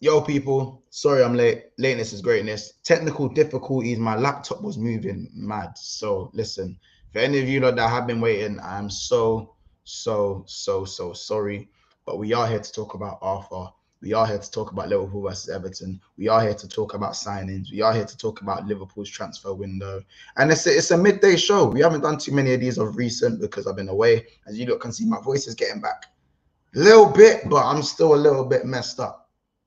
Yo, people, sorry I'm late. Lateness is greatness. Technical difficulties. My laptop was moving mad. So, listen, for any of you lot that have been waiting, I'm so sorry. But we are here to talk about Arthur. We are here to talk about Liverpool versus Everton. We are here to talk about signings. We are here to talk about Liverpool's transfer window. And it's a midday show. We haven't done too many of these of recent because I've been away. As you lot can see, my voice is getting back a little bit, but I'm still a little bit messed up.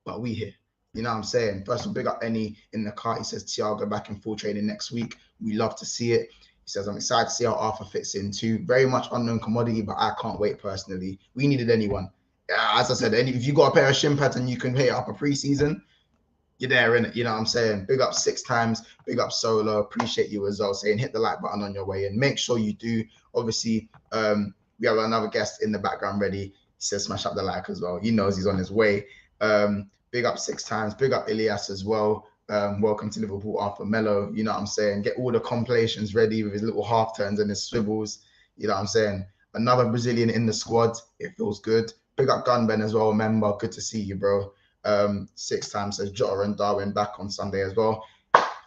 But we here. You know what I'm saying? First of all, big up Any in the car. He says Thiago back in full training next week. We love to see it. He says, I'm excited to see how Arthur fits in too. Very much unknown commodity, but I can't wait personally. We needed anyone. As I said, if you got a pair of shin pads and you can hit up a preseason, you're there in it. You know what I'm saying? Big up 6 times. Big up Solo. Appreciate you as well. Saying hit the like button on your way and make sure you do. Obviously, we have another guest in the background ready. He says smash up the like as well. He knows he's on his way. Big up 6 times. Big up Ilias as well. Welcome to Liverpool, Arthur Melo. You know what I'm saying? Get all the compilations ready with his little half turns and his swivels. You know what I'm saying? Another Brazilian in the squad. It feels good. Big up Gunben as well, member. Good to see you, bro. 6 times says Jota and Darwin back on Sunday as well.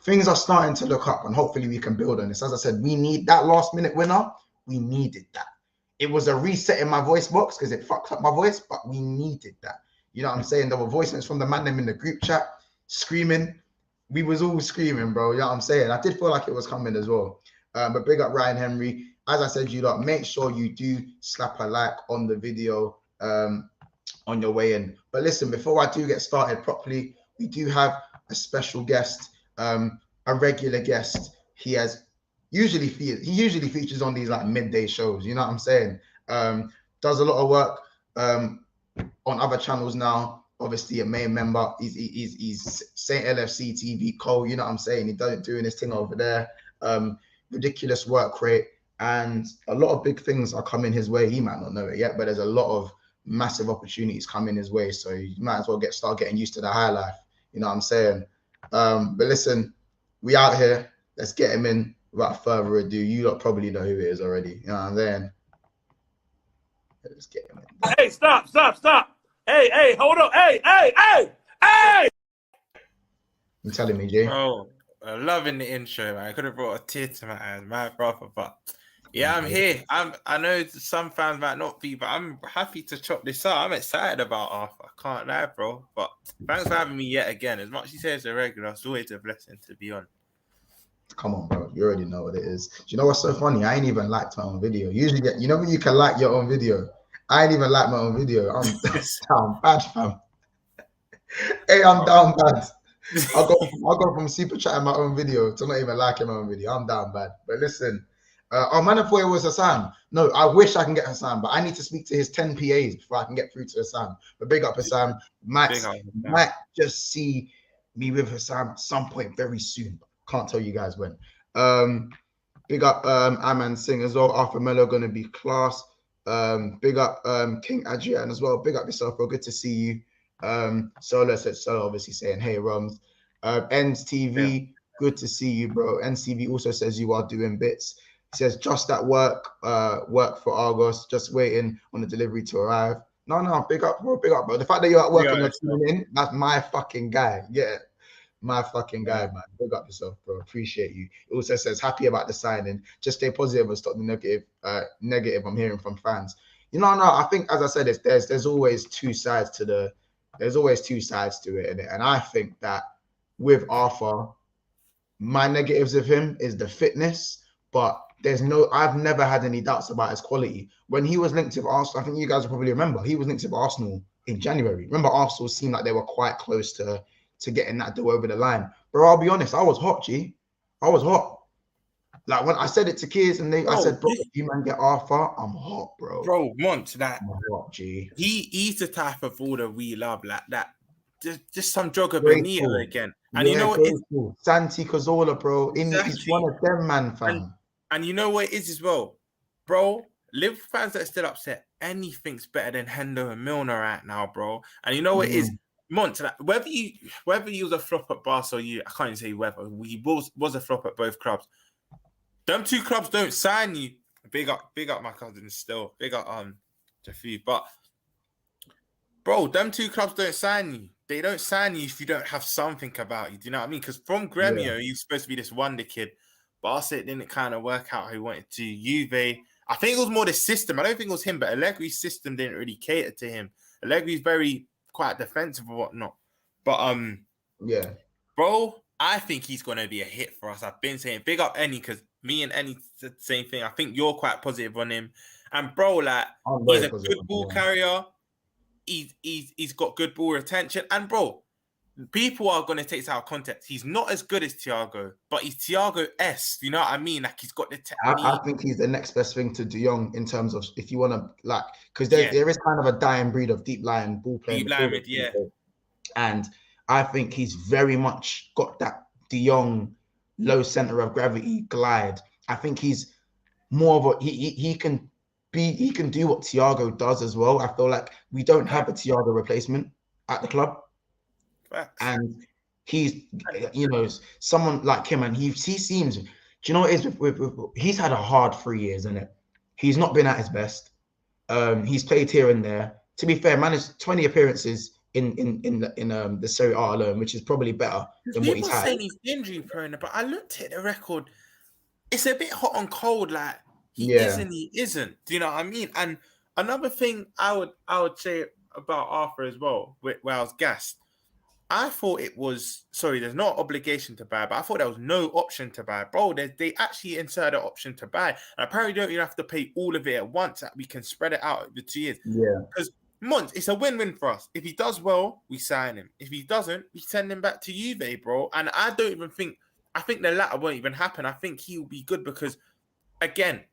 Things are starting to look up and hopefully we can build on this. As I said, we need that last minute winner. We needed that. It was a reset in my voice box because it fucked up my voice, but we needed that. You know what I'm saying? There were voices from the man them in the group chat screaming. We was all screaming, bro. You know what I'm saying? I did feel like it was coming as well. But big up Ryan Henry. As I said, you lot, make sure you do slap a like on the video on your way in. But listen, before I do get started properly, we do have a special guest, a regular guest. He usually features on these like midday shows. You know what I'm saying? Does a lot of work on other channels now. Obviously a main member. He's Saint LFC TV Co. You know what I'm saying? He doing his thing over there. Ridiculous work rate, and a lot of big things are coming his way. He might not know it yet, but there's a lot of massive opportunities coming his way. So you might as well start getting used to the high life. You know what I'm saying? But listen, we out here. Let's get him in. Without further ado, you lot probably know who it is already. You know what I'm saying? Let's get him in. Hey, stop. Hey, hold on. Hey! You telling me, Jay? Bro, I'm loving the intro, man. I could have brought a tear to my eyes, my brother, but yeah, I'm here. I know some fans might not be, but I'm happy to chop this up. I'm excited about Arthur. I can't lie, bro. But thanks for having me yet again. As much as you say it's a regular, it's always a blessing to be on. Come on, bro. You already know what it is. Do you know what's so funny? I ain't even liked my own video. Usually, you know when you can like your own video? I ain't even like my own video. I'm down bad, fam. Hey, I'm down bad. I'll go from super chatting my own video to not even liking my own video. I'm down bad. But listen, man, I thought it was Hassan. No, I wish I can get Hassan, but I need to speak to his 10 PAs before I can get through to Hassan. But big up Hassan. Might just see me with Hassan at some point very soon. Can't tell you guys when. Big up Aman Singh as well. Arthur Melo gonna be class. Big up King Adrian as well. Big up yourself, bro. Good to see you. Solo said so, obviously saying hey Roms. Ends TV, good to see you, bro. Ends TV also says you are doing bits. He says just at work, work for Argos, just waiting on the delivery to arrive. No, big up, bro. The fact that you're at work and you're tuning in, that's my fucking guy. Yeah. My fucking guy, man. Big up yourself, bro. Appreciate you. It also says happy about the signing. Just stay positive and stop the negative I'm hearing from fans. You know, no, I think as I said, there's always two sides to it, and I think that with Arthur, my negatives of him is the fitness, but I've never had any doubts about his quality. When he was linked with Arsenal, I think you guys will probably remember, he was linked with Arsenal in January. Remember, Arsenal seemed like they were quite close to getting that deal over the line. Bro, I'll be honest, I was hot, G. I was hot. Like when I said it to kids and I said, bro, if you man get Arthur, I'm hot, bro. Bro, Mont, that I'm hot, G. He's the type of order we love, like that. Just some Joga Benito again. And you know what? Santi Cazorla, bro. He's one of them, man, fam. And you know what it is as well? Bro, Liverpool fans that are still upset, anything's better than Hendo and Milner right now, bro. And you know what it is? Mont, whether you was a flop at Barca or I can't even say whether he was a flop at both clubs. Them two clubs don't sign you. Big up my cousins still. Big up Jafi. But bro, them two clubs don't sign you. they don't sign you if you don't have something about you. Do you know what I mean? Because from Gremio, you're supposed to be this wonder kid. Barca didn't kind of work out how he wanted to. Juve, I think it was more the system. I don't think it was him, but Allegri's system didn't really cater to him. Allegri's quite defensive or whatnot. But Yeah. bro, I think he's gonna be a hit for us. I've been saying big up Enny because me and Enny said the same thing. I think you're quite positive on him. And bro, like he's a good ball carrier. He's got good ball retention. And bro, people are going to take this out of context. He's not as good as Thiago, but he's Thiago-esque. You know what I mean? Like he's got the technique. I think he's the next best thing to De Jong in terms of if you want to like, because there is kind of a dying breed of deep lying ball playing. Deep lying, yeah. And I think he's very much got that De Jong low center of gravity glide. I think he's more of a he can do what Thiago does as well. I feel like we don't have a Thiago replacement at the club. And he's, someone like him, and he seems, do you know what it is? He's had a hard 3 years, isn't it? He's not been at his best. He's played here and there. To be fair, managed 20 appearances in the Serie A alone, which is probably better than what he's had. People saying he's injury prone, but I looked at the record. It's a bit hot and cold. Like he isn't. Do you know what I mean? And another thing I would say about Arthur as well, where I was gassed. I thought it was, there's no obligation to buy, but I thought there was no option to buy. Bro, they actually inserted an option to buy. And apparently don't even have to pay all of it at once. That we can spread it out over 2 years. Yeah. Because, Mons, it's a win-win for us. If he does well, we sign him. If he doesn't, we send him back to Juve, bro. And I think the latter won't even happen. I think he'll be good because, again,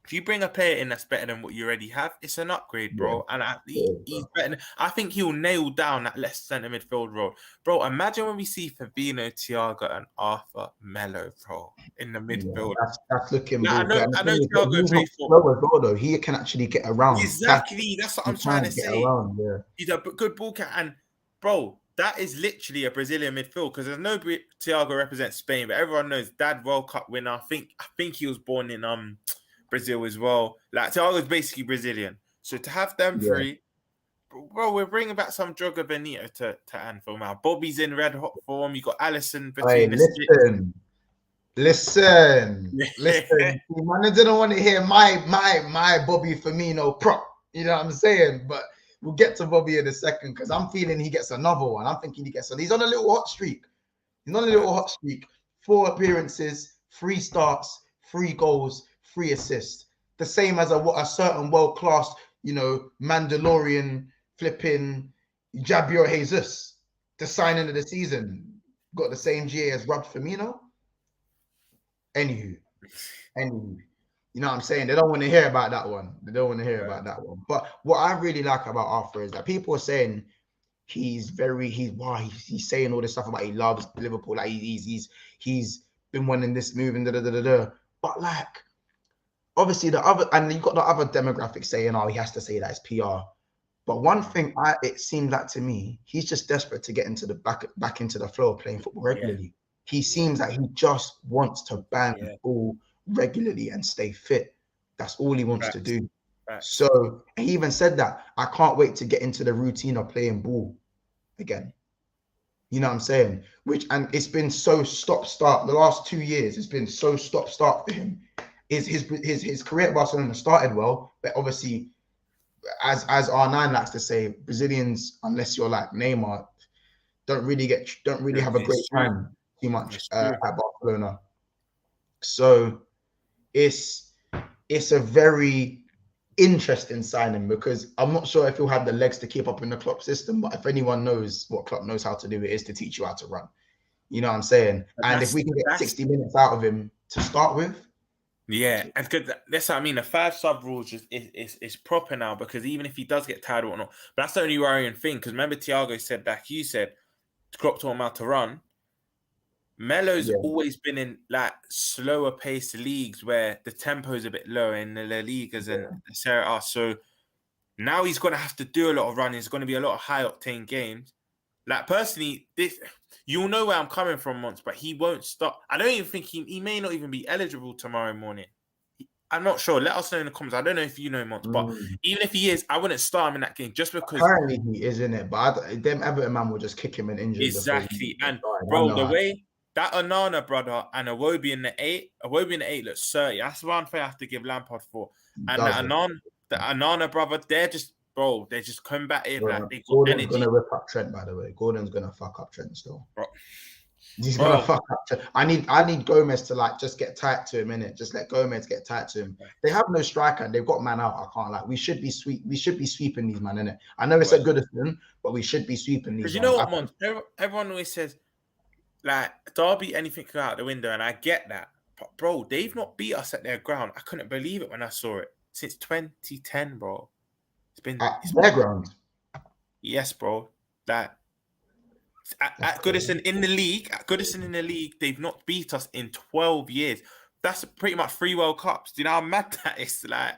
if you bring a player in that's better than what you already have, it's an upgrade, bro. And he's better. I think he'll nail down that left centre midfield role. Bro, imagine when we see Fabinho, Thiago, and Arthur Melo, bro, in the midfield. Yeah, that's looking good. I know Thiago plays for though. He can actually get around. Exactly. That's what I'm trying to say. Yeah. He's a good ball cat. And, bro, that is literally a Brazilian midfield because there's no Thiago represents Spain, but everyone knows Dad World Cup winner. I think he was born in Brazil as well. Like Thiago's basically Brazilian. So to have them three, bro, we're bringing back some Joga Benito to Anfield now. Bobby's in red hot form. You got Alisson between Listen. Man, I didn't want to hear my Bobby Firmino prop. You know what I'm saying? But we'll get to Bobby in a second because I'm feeling he gets another one. I'm thinking he gets he's on a little hot streak. 4 appearances, 3 starts, 3 goals, 3 assists. The same as a certain world-class, Mandalorian flipping Javier Jesus. The signing of the season got the same GA as Rob Firmino. Anywho, you know what I'm saying? They don't want to hear about that one. But what I really like about Arthur is that people are saying he's saying all this stuff about he loves Liverpool, like he's been wanting this move and But like, obviously and you've got the other demographics saying, he has to say that it's PR. But one thing it seemed like to me, he's just desperate to get into the back into the flow of playing football regularly. Yeah. He seems like he just wants to bang the ball regularly and stay fit. That's all he wants to do. So he even said that I can't wait to get into the routine of playing ball again. You know what I'm saying? And it's been so stop-start. The last 2 years, it's been so stop-start for him. His career at Barcelona started well, but obviously, as R9 likes to say, Brazilians, unless you're like Neymar, don't really have a great time too much at Barcelona. So it's a very interesting signing because I'm not sure if he'll have the legs to keep up in the Klopp system, but if anyone knows what Klopp knows how to do, it is to teach you how to run. You know what I'm saying? And if we can get 60 minutes out of him to start with. Yeah, and that's what I mean. The 5 sub rules is proper now because even if he does get tired or whatnot, but that's the only worrying thing because remember Thiago said, like you said, Klopp taught him how to run. Melo's always been in like slower paced leagues where the tempo is a bit lower in the La Ligas and the Serie A. So now he's going to have to do a lot of running. It's going to be a lot of high octane games. Like personally, you'll know where I'm coming from, Mons, but he won't stop. I don't even think he may not even be eligible tomorrow morning. I'm not sure. Let us know in the comments. I don't know if you know Mons, but even if he is, I wouldn't start him in that game just because. Apparently he is in it, but them Everton man will just kick him in injury before. Exactly. And bro, the way that Onana brother and Iwobi in the 8 looks 30. That's one thing I have to give Lampard for. And the Onana brother, they're just combative. Bro, like they got Gordon's energy. gonna rip up Trent, by the way. Gordon's gonna fuck up Trent still. Bro. He's gonna fuck up Trent. I need Gomez to like just get tight to him, innit? Just let Gomez get tight to him. They have no striker, they've got man out. I can't like we should be sweeping these man, innit? I know it's a Goodison, but we should be sweeping these. Because you know what, Mons? Everyone always says like Derby, anything could go out the window, and I get that. But bro, they've not beat us at their ground. I couldn't believe it when I saw it. Since 2010, bro. It's been their ground. Yes, bro. That at Goodison in the league, they've not beat us in 12 years. That's pretty much 3 World Cups. Do you know how mad that is? Like,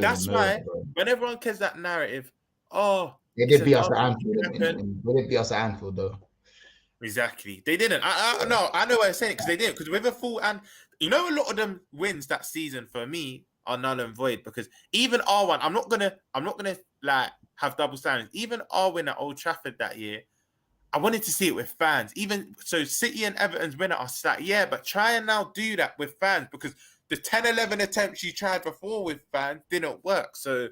that's why when everyone cares that narrative, they did beat us at Anfield. They did beat us at Anfield, though. Exactly, they didn't. I know what I'm saying because they didn't. Because with a full and a lot of them wins that season for me are null and void because even our one, I'm not gonna like have double standards. Even our win at Old Trafford that year, I wanted to see it with fans. Even so, City and Everton's win at us, like, yeah, but try and now do that with fans because the 10-11 attempts you tried before with fans didn't work. So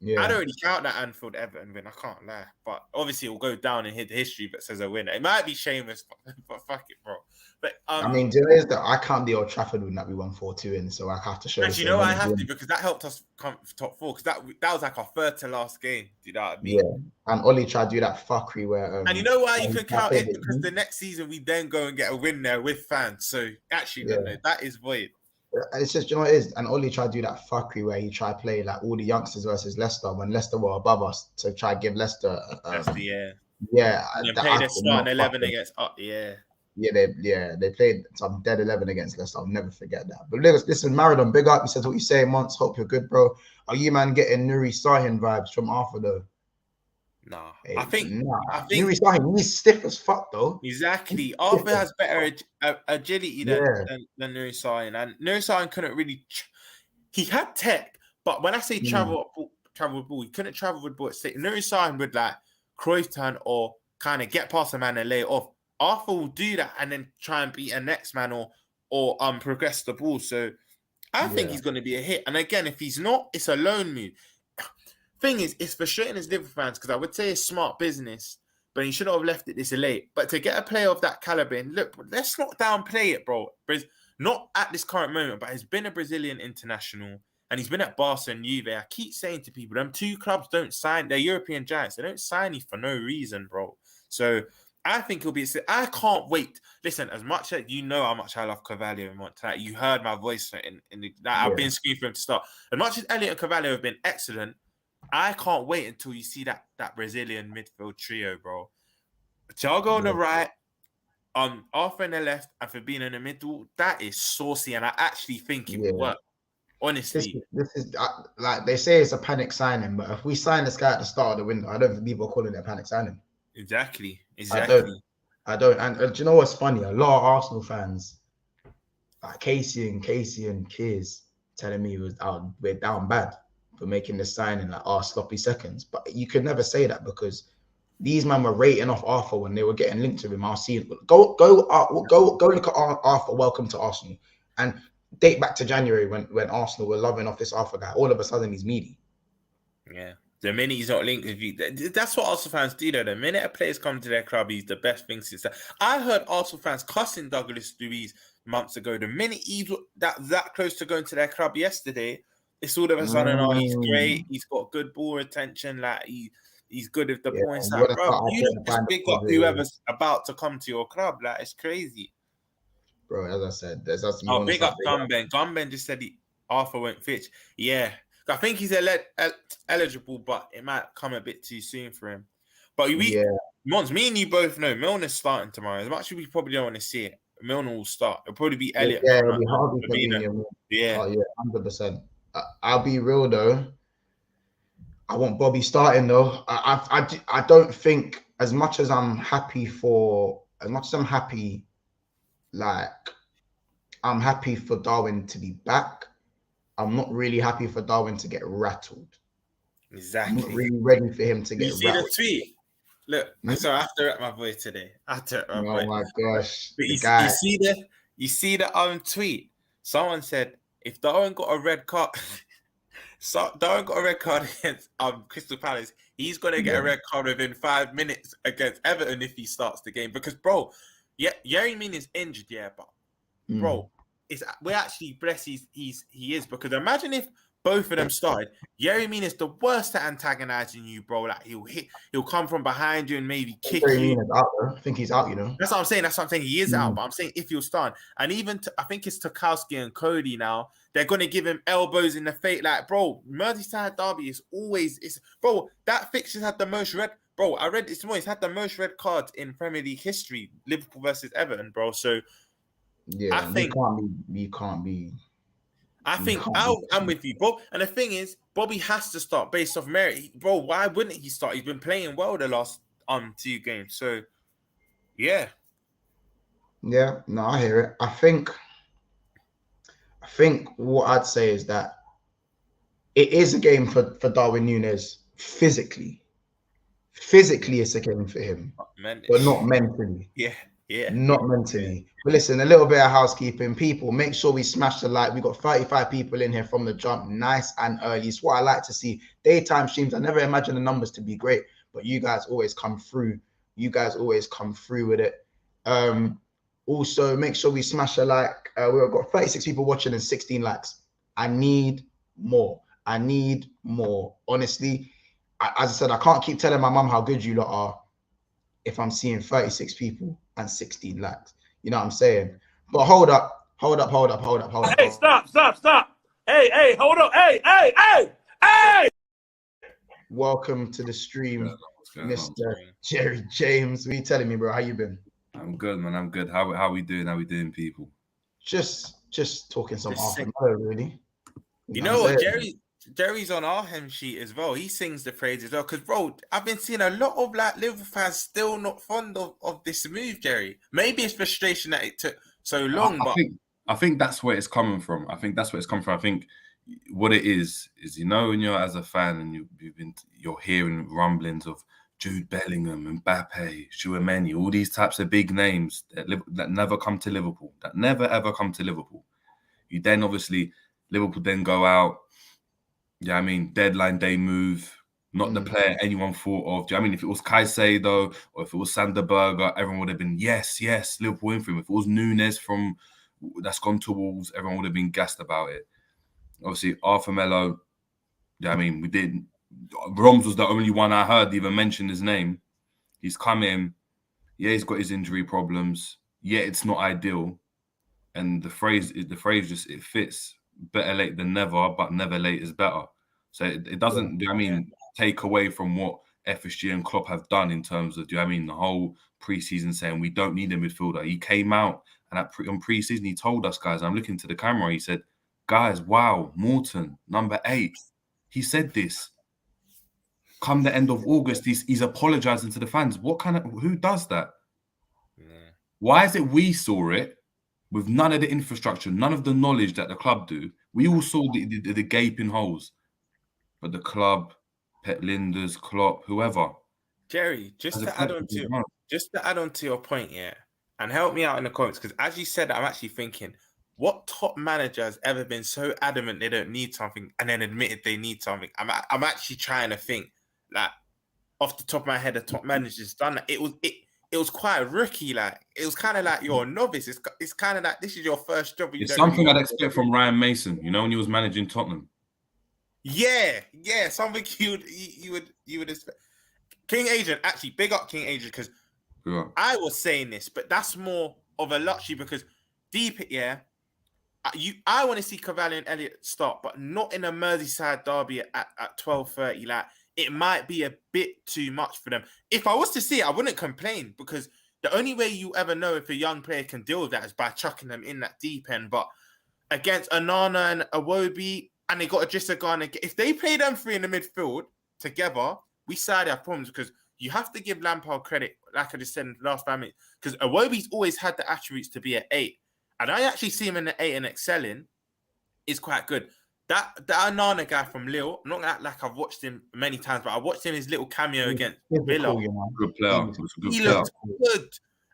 I don't really count that Anfield Everton win. I can't lie, but obviously it will go down in history that says a winner. It might be Seamus, but fuck it, bro. But I mean, there is that I count the Old Trafford win that we won 4-2 in, so I have to show. Actually, you know, I have to because that helped us come top 4 because that was like our third to last game. Do you know what I mean? Yeah, and Oli tried to do that fuckery where. And you know why you can count it because the next season we then go and get a win there with fans. So actually, no, that is void. It's just, you know what it is, and Oli tried to do that fuckery where he tried to play like all the youngsters versus Leicester when Leicester were above us to try to give Leicester. And play their starting 11 against. They played some dead 11 against Leicester. I'll never forget that. But listen, Maradon, big up. You said what you say, Mons. Hope you're good, bro. Are you man getting Nuri Sahin vibes from Arthur though? Nah, hey, I think Nuri Sahin, he's stiff as fuck though. Exactly. Arthur has better agility than Nuri Sahin, and Nuri Sahin couldn't really. He had tech, but when I say travel with ball, he couldn't travel with ball. Nuri Sahin would like Cruyff turn or kind of get past a man and lay it off. Arthur will do that and then try and beat a next man or progress the ball. So I think he's going to be a hit. And again, if he's not, it's a loan move. Thing is, it's frustrating as Liverpool fans because I would say it's smart business, but he should not have left it this late. But to get a player of that caliber, and look, let's not downplay it, bro. Not at this current moment, but he's been a Brazilian international and he's been at Barca and Juve. I keep saying to people, them two clubs don't sign. They're European giants. They don't sign you for no reason, bro. So I think he'll be. I can't wait. Listen, as much as you know how much I love Carvalho and Montana, you heard my voice I've been screaming for him to start. As much as Elliot and Carvalho have been excellent, I can't wait until you see that Brazilian midfield trio, bro. Thiago on the right, Arthur on the left, and Fabinho in the middle. That is saucy, and I actually think it will work. Honestly, this is like they say it's a panic signing, but if we sign this guy at the start of the window, I don't think people are calling it a panic signing. Exactly. I don't. And do you know what's funny? A lot of Arsenal fans, like Casey and Kears, telling me we're down bad for making this signing like sloppy seconds. But you could never say that because these men were rating off Arthur when they were getting linked to him. I'll see. Go look at Arthur. Welcome to Arsenal, and date back to January when Arsenal were loving off this Arthur guy. All of a sudden he's meaty. Yeah. The minute he's not linked with you, that's what Arsenal fans do, though. The minute a player's come to their club, he's the best thing since that. I heard Arsenal fans cussing Douglas Luiz months ago. The minute he's that close to going to their club yesterday, it's all of a sudden, he's great. He's got good ball retention. Like he's good with the points. Like, bro, you don't just pick up whoever's about to come to your club. Like, it's crazy. Bro, as I said, there's big up Gunben. Gunben just said Arthur won't fit. Yeah. I think he's eligible, but it might come a bit too soon for him. But Mons, me and you both know Milner's starting tomorrow. As much as we probably don't want to see it, Milner will start. It'll probably be Elliot. Yeah, it'll be hard to be 100%. I'll be real though. I want Bobby starting though. I don't think as much as I'm happy, like I'm happy for Darwin to be back. I'm not really happy for Darwin to get rattled. I'm not Exactly. really ready for him to You get see the rattled. tweet? Look, Hmm? so I have to rep my boy today. I have to rep my Oh boy. my gosh, But the you guy. see the tweet. Someone said if Darwin got a red card, so Darwin got a red card against Crystal Palace, he's gonna get a red card within 5 minutes against Everton if he starts the game. Because bro, yeah, Yerry Mina is injured, yeah, but bro, we're actually blessed he is, because imagine if both of them started. Yerry Mina is the worst at antagonizing you, bro. Like he'll come from behind you and maybe kick you. Out there. I think he's out, you know. That's what I'm saying. That's what I'm saying. He is out, but I'm saying if he'll start, and even I think it's Tarkowski and Cody now. They're gonna give him elbows in the face. Like, bro, Merseyside derby is always bro. That fixture's had the most red. Bro, I read this morning. It's had the most red cards in Premier League history. Liverpool versus Everton, bro. So yeah, I think you can't be. I'm with you, bro. And the thing is, Bobby has to start based off merit, bro. Why wouldn't he start? He's been playing well the last 2 games. So yeah. Yeah, no, I hear it. I think what I'd say is that it is a game for Darwin Núñez physically. Physically, it's a game for him, but not mentally. Yeah. Not mentally. But listen, a little bit of housekeeping. People, make sure we smash the like. We got 35 people in here from the jump. Nice and early. It's what I like to see. Daytime streams, I never imagined the numbers to be great, but you guys always come through. You guys always come through with it. Also, make sure we smash a like. We've got 36 people watching and 16 likes. I need more. Honestly, as I said, I can't keep telling my mum how good you lot are if I'm seeing 36 people and 16 likes. You know what I'm saying? But hold up. Hey, stop. Hey, hold up. Hey. Welcome to the stream, Mr. Jerry James. What are you telling me, bro? How you been? I'm good, man. I'm good. How we doing? How we doing, people? Just talking some Arthur Melo, really. You know what? Jerry's on our hem sheet as well. He sings the praises as well. Because, bro, I've been seeing a lot of like Liverpool fans still not fond of this move, Jerry. Maybe it's frustration that it took so long, I think that's where it's coming from. I think what it is you know, when you're as a fan and you're hearing rumblings of Jude Bellingham, Mbappe, Tchouaméni, all these types of big names that never come to Liverpool, that never ever come to Liverpool. You then obviously Liverpool then go out. Yeah, I mean, deadline day move, not the player anyone thought of. Do you know what I mean? If it was Caicedo or if it was Sander Berger, everyone would have been, yes, Liverpool in for him. If it was Núñez that's gone to Wolves, everyone would have been gassed about it. Obviously, Arthur Melo, yeah, I mean, we didn't. Roms was the only one I heard even mention his name. He's come in. Yeah, he's got his injury problems. Yeah, it's not ideal. And the phrase just, it fits. Better late than never, but never late is better. So it doesn't, do you know what I mean, take away from what FSG and Klopp have done in terms of, do you know what I mean, the whole pre-season saying we don't need a midfielder. He came out and on pre-season, he told us, guys, I'm looking to the camera, he said, guys, wow, Morton, number 8. He said this. Come the end of August, he's apologizing to the fans. Who does that? Yeah. Why is it we saw it with none of the infrastructure, none of the knowledge that the club do? We all saw the gaping holes. But the club, Pep Linders, Klopp, whoever. Jerry, just to add on to your point, yeah, and help me out in the comments, because as you said, I'm actually thinking, what top manager has ever been so adamant they don't need something and then admitted they need something? I'm actually trying to think, like, off the top of my head, a top manager's done that. It was quite rookie, like it was kind of like you're a novice. It's kind of like this is your first job. It's something I'd expect from Ryan Mason, you know, when he was managing Tottenham. Yeah, something you would expect. King Agent, actually, big up King Agent, because I was saying this, but that's more of a luxury because I want to see Cavalli and Elliott start, but not in a Merseyside derby at 12:30. Like, it might be a bit too much for them. If I was to see it, I wouldn't complain, because the only way you ever know if a young player can deal with that is by chucking them in that deep end. But against Onana and Iwobi, and they got Idrissa Gana, if they play them three in the midfield together, we side have problems, because you have to give Lampard credit, like I just said in the last 5 minutes, because Iwobi's always had the attributes to be an 8. And I actually see him in the 8 and excelling is quite good. That Anana guy from Lille, I'm not gonna act like I've watched him many times, but I watched him his little cameo against Villa. Good player. He looked good.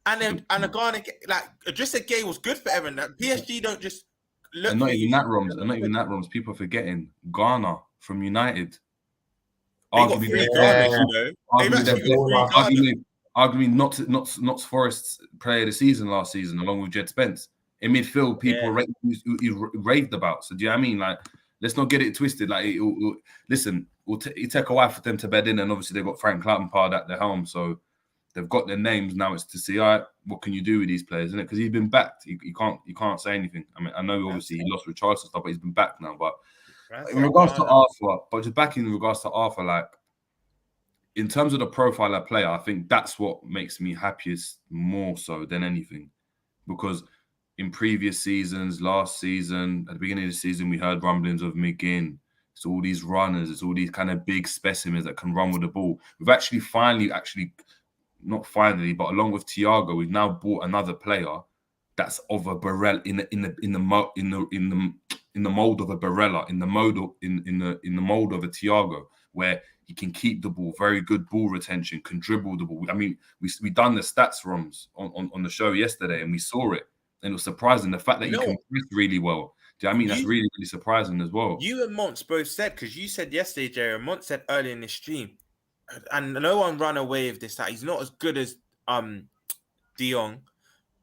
And a Ghana, like Idrissa Gueye was good for Everton. That PSG don't just look. And not even that, Roms. People are forgetting Ghana from United. Arguably, not Forest's player of the season last season, along with Jed Spence. In midfield, people raved about. So do you know what I mean? Like, let's not get it twisted. Like, listen, it take a while for them to bed in, and obviously they've got Frank Lampard at the helm, so they've got their names now. It's to see, all right, what can you do with these players, isn't it? Because he's been backed. You can't say anything. I mean, I know obviously he lost with Charles and stuff, but he's been back now. But in regards to Arthur, like, in terms of the profile of player, I think that's what makes me happiest more so than anything, because in previous seasons, last season, at the beginning of the season, we heard rumblings of McGinn. It's all these runners. It's all these kind of big specimens that can run with the ball. We've actually not finally, but along with Thiago, we've now bought another player that's of a Barella in the mold of a Barella, in the mold of a Thiago, where he can keep the ball, very good ball retention, can dribble the ball. I mean, we done the stats Roms on the show yesterday, and we saw it. And it was surprising the fact that he can press really well. Do you know what I mean? That's really, really surprising as well. You and Monts both said, because you said yesterday, Jerry, and Monts said earlier in the stream, and no one ran away with this, that he's not as good as De Jong,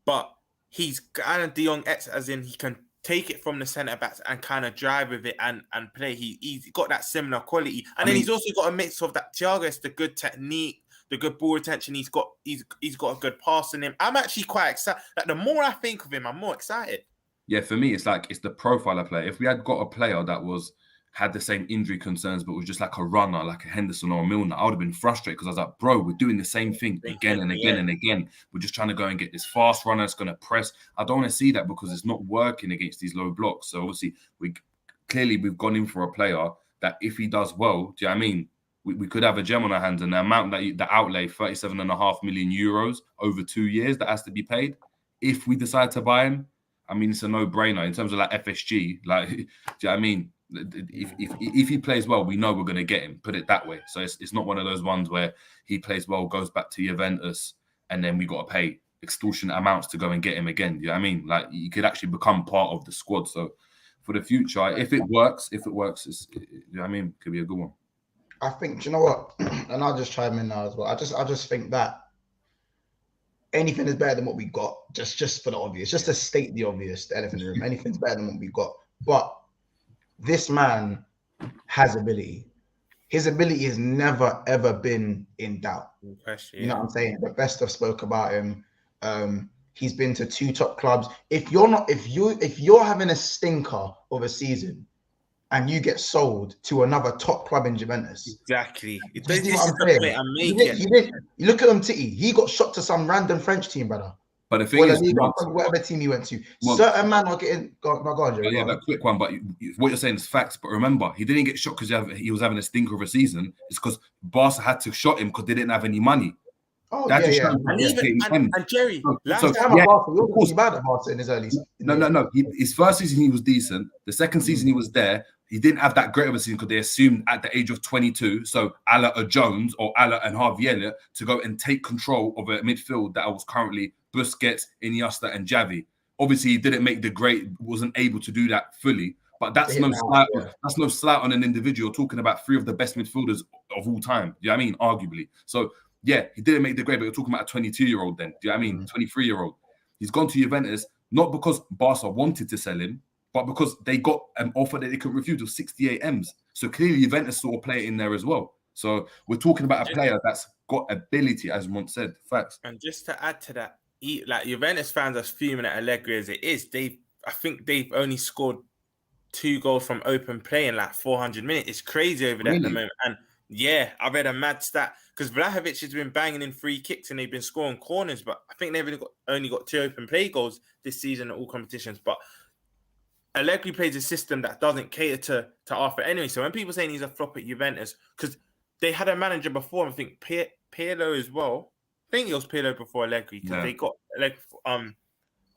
but he's kind of De Jong as in he can take it from the centre backs and kind of drive with it and play. He's got that similar quality. And then he's also got a mix of that. Thiago has the good technique, the good ball retention. He's got a good pass in him. I'm actually quite excited. Like, the more I think of him, I'm more excited. Yeah, for me, it's the profile of player. If we had got a player that had the same injury concerns, but was just like a runner, like a Henderson or a Milner, I would have been frustrated, because I was like, bro, we're doing the same thing again and again and again. We're just trying to go and get this fast runner that's going to press. I don't want to see that, because it's not working against these low blocks. So obviously, we've gone in for a player that, if he does well, do you know what I mean? We could have a gem on our hands, and the amount that the outlay, 37.5 million euros over 2 years, that has to be paid. If we decide to buy him, I mean, it's a no-brainer in terms of like FSG. Like, do you know what I mean? If he plays well, we know we're going to get him. Put it that way. So it's not one of those ones where he plays well, goes back to Juventus, and then we got to pay extortionate amounts to go and get him again. Do you know what I mean? Like, he could actually become part of the squad. So for the future, if it works, you know what I mean, could be a good one. I think, do you know what? And I'll just chime in now as well. I just think that anything is better than what we got. Just for the obvious, just to state the obvious, the elephant in the room. Anything's better than what we got. But this man has ability. His ability has never ever been in doubt. You know what I'm saying? The best have spoke about him. He's been to 2 top clubs. If you're having a stinker of a season and you get sold to another top club in Juventus, exactly. You look at him, Titty. He got shot to some random French team, brother. But the thing is, whatever team he went to, certain man are getting. That quick one. But what you're saying is facts. But remember, he didn't get shot because he was having a stinker of a season. It's because Barca had to shot him because they didn't have any money. Oh, yeah. And Jerry, he's bad at Barca in his early. No. His first season he was decent. The second season he was there. He didn't have that great of a season because they assumed at the age of 22, so a la Jones or a la and Harvey Elliott, to go and take control of a midfield that was currently Busquets, Iniesta, and Xavi. Obviously, he didn't make the grade, wasn't able to do that fully. But that's no slight. That's no slight on an individual. Talking about 3 of the best midfielders of all time. Do you know what I mean? Arguably. So yeah, he didn't make the grade, but you're talking about a 22-year-old then. Do you know what I mean? 23-year-old. He's gone to Juventus not because Barca wanted to sell him, but because they got an offer that they couldn't refuse of 68 M's. So clearly Juventus saw a player in there as well. So we're talking about a player that's got ability, as Mont said. Facts. And just to add to that, like, Juventus fans are fuming at Allegri as it is. I think they've only scored 2 goals from open play in like 400 minutes. It's crazy over there at the moment. And yeah, I read a mad stat because Vlahovic has been banging in free kicks and they've been scoring corners, but I think they've only got 2 open play goals this season at all competitions. But Allegri plays a system that doesn't cater to Arthur anyway. So when people saying he's a flop at Juventus, because they had a manager before, I think Pirlo as well. I think it was Pirlo before Allegri, because they got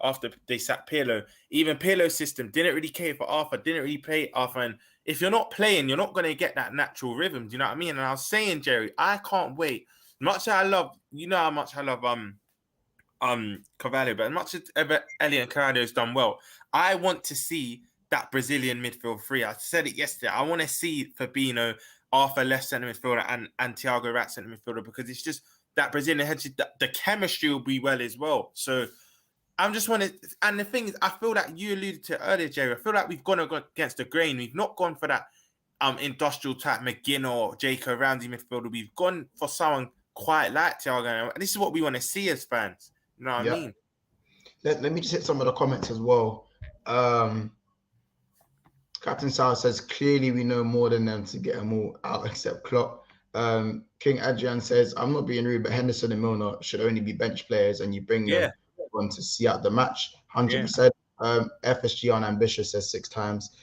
after they sacked Pirlo. Even Pirlo's system didn't really cater for Arthur, didn't really play Arthur. And if you're not playing, you're not going to get that natural rhythm. Do you know what I mean? And I was saying, Jerry, I can't wait. Much as I love, you know how much I love Carvalho, but as much as Elliot and Carvalho has done well, I want to see that Brazilian midfield three. I said it yesterday. I want to see Fabinho, Arthur left centre midfielder, and Thiago right centre midfielder, because it's just that Brazilian head. The chemistry will be well as well. So I'm just want to, and the thing is, I feel like you alluded to earlier, Jerry. I feel like we've gone against the grain. We've not gone for that industrial type McGinn or Jacob Ramsey midfielder. We've gone for someone quite like Thiago, and this is what we want to see as fans. You know what I mean? Let me just hit some of the comments as well. Captain Sal says, clearly we know more than them to get them all out except Klopp. King Adrian says, I'm not being rude, but Henderson and Milner should only be bench players, and you bring them on to see out the match. 100%. FSG on Ambitious says 6 times.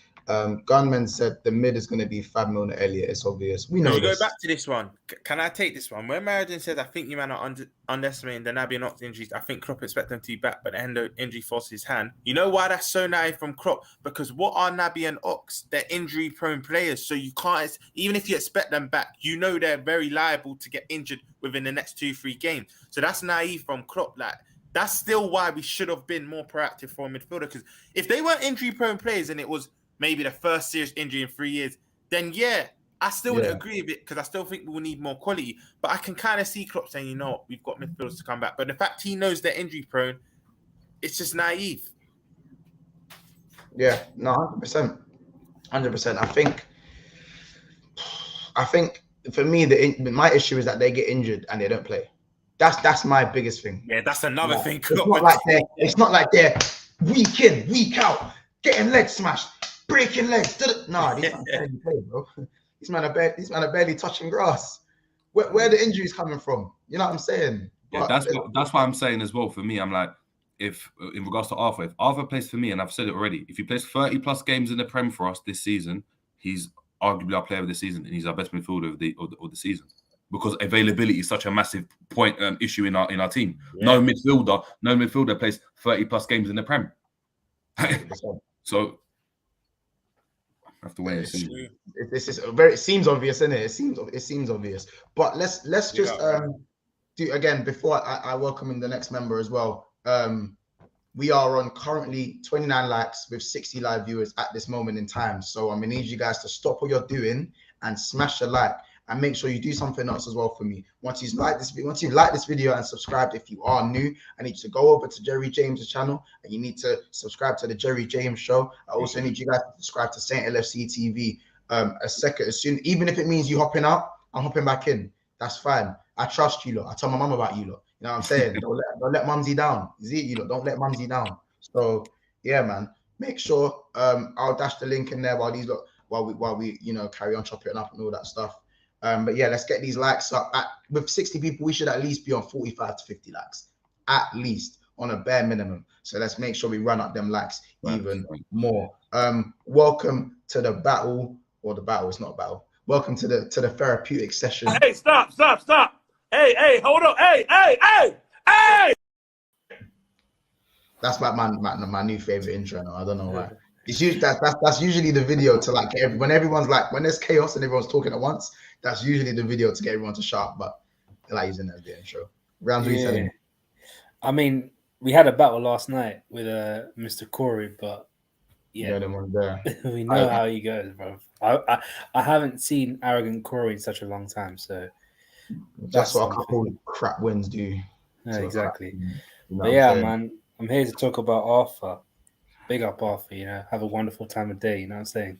Gunman said the mid is going to be Fab, Milner, Elliott. It's obvious. We know you this. Go back to this one. Can I take this one? When Maradon said, I think you man are underestimating the Naby and Ox injuries. I think Klopp expect them to be back, but the Hendo injury forces his hand. You know why that's so naive from Klopp? Because what are Naby and Ox? They're injury-prone players, so you can't, even if you expect them back, you know they're very liable to get injured within the next 2-3 games. So that's naive from Klopp. Like, that's still why we should have been more proactive for a midfielder, because if they weren't injury-prone players and it was maybe the first serious injury in 3 years, then I still wouldn't agree with it, because I still think we'll need more quality. But I can kind of see Klopp saying, you know what, we've got midfielders to come back. But the fact he knows they're injury prone, it's just naive. Yeah, no, 100%. 100%. I think for me, my issue is that they get injured and they don't play. That's my biggest thing. Yeah, that's another thing. It's not like they're week in, week out, getting legs smashed, breaking legs. No, these man barely play, bro. These man are barely touching grass. Where the injuries coming from? You know what I'm saying? Yeah, that's why I'm saying as well. For me, I'm like, if in regards to Arthur, if Arthur plays for me, and I've said it already, if he plays 30 plus games in the Prem for us this season, he's arguably our player of the season, and he's our best midfielder of the season. Because availability is such a massive issue in our team. Yeah. No midfielder plays 30 plus games in the Prem. So I have to wait and see. It seems obvious, isn't it? It seems obvious. But let's just do again before I welcome in the next member as well. We are on currently 29 likes with 60 live viewers at this moment in time. So I'm gonna need you guys to stop what you're doing and smash a like. And make sure you do something else as well for me. Once you've liked this video and subscribed, if you are new, I need you to go over to Jerry James' channel and you need to subscribe to the Jerry James Show. I also need you guys to subscribe to Saint LFC TV. Even if it means you hopping out, I'm hopping back in. That's fine. I trust you lot. I tell my mum about you lot. You know what I'm saying? don't let Mumsy down. You lot, don't let Mumsy down. So yeah, man. Make sure I'll dash the link in there while we carry on chopping it up and all that stuff. But yeah, let's get these likes up. With 60 people, we should at least be on 45 to 50 likes, at least on a bare minimum. So let's make sure we run up them likes even more. Welcome to the battle, or the battle. It's not a battle. Welcome to the therapeutic session. Hey, stop! Hey, hold on! Hey! That's my new favorite intro now. I don't know why. It's usually that's usually the video to like when everyone's like, when there's chaos and everyone's talking at once. That's usually the video to get everyone to shout, but I like using that as the intro. I mean, we had a battle last night with Mr. Corey, but yeah, we know how he goes, bro. I haven't seen arrogant Corey in such a long time, so that's what a couple crap wins do. Yeah, exactly. But yeah, man, I'm here to talk about Arthur. Big up Arthur, have a wonderful time of day, you know what I'm saying?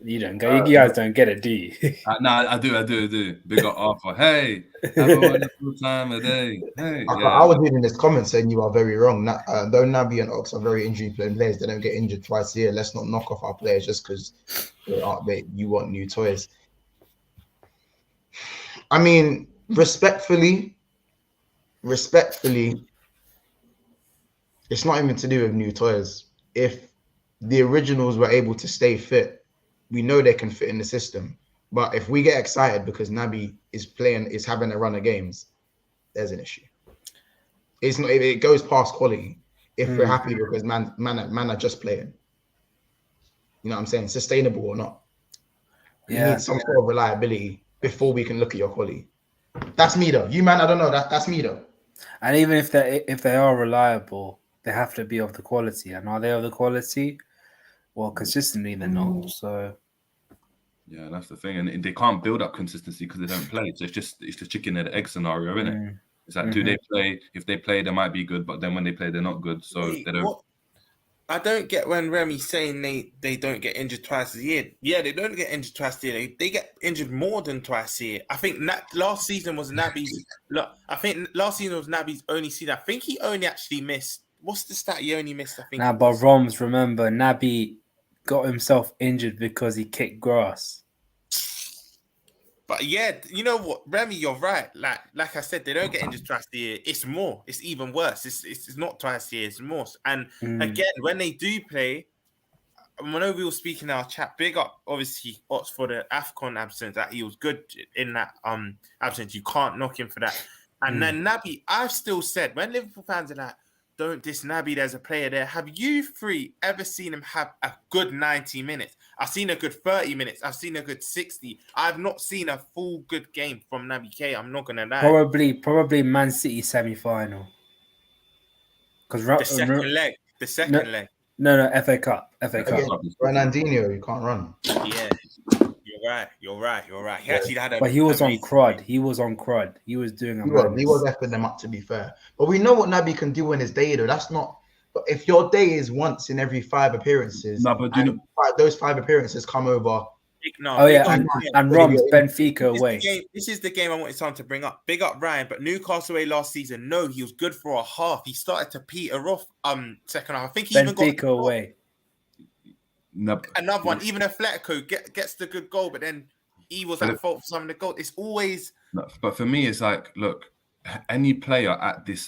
You don't get, you guys don't get it, do you? No, I do. Big up Arthur. Hey, have a wonderful time of day. Hey, I was reading this comment saying you are very wrong. Though Naby and Ox are very injury-prone players, they don't get injured twice a year. Let's not knock off our players just because you want new toys. I mean, respectfully, it's not even to do with new toys. If the originals were able to stay fit, we know they can fit in the system. But if we get excited because Naby is having a run of games, there's an issue. It's not. It goes past quality. If we're happy because man are just playing. You know what I'm saying? Sustainable or not. You need some sort of reliability before we can look at your quality. That's me though. You man, I don't know. That's me though. And even if they are reliable, they have to be of the quality. And are they of the quality? Well, consistently they're not. So yeah, that's the thing. And they can't build up consistency because they don't play. So it's the chicken and the egg scenario, isn't it? It's like, do they play? If they play, they might be good, but then when they play, they're not good. So they don't. What? I don't get when Remy's saying they don't get injured twice a year. Yeah, they don't get injured twice a year. They get injured more than twice a year. I think last season was Naby's. I think last season was Naby's only season. I think he only actually missed. What's the stat he only missed? I think. Nah, but Roms, remember, Naby got himself injured because he kicked grass. But yeah, you know what, Remy, you're right. Like I said, they don't get injured twice a year. It's more. It's even worse. It's not twice a year. It's more. And again, when they do play, I know we were speaking in our chat. Big up, obviously, Ots for the AFCON absence. That he was good in that absence. You can't knock him for that. And then Naby, I've still said when Liverpool fans are like, don't diss Naby, there's a player there. Have you three ever seen him have a good 90 minutes? I've seen a good 30 minutes. I've seen a good 60. I've not seen a full good game from Naby K. I'm not gonna lie. Probably Man City semi-final. Because the second leg. No, FA Cup. Fernandinho, you can't run. Yeah. You're right. He actually had but he was on crud. He was doing a he was effing them up, to be fair. But we know what Naby can do in his day, though. That's not. But if your day is once in every 5 appearances, those 5 appearances come over. And Roms, Benfica away. This is the game I wanted someone to bring up. Big up Ryan, but Newcastle away last season. No, he was good for a half. He started to peter off. Second half. I think he even got Benfica away. Another one, even Atletico gets the good goal, but then he was at fault for some of the goals. It's always. No, but for me, it's like, look, any player at this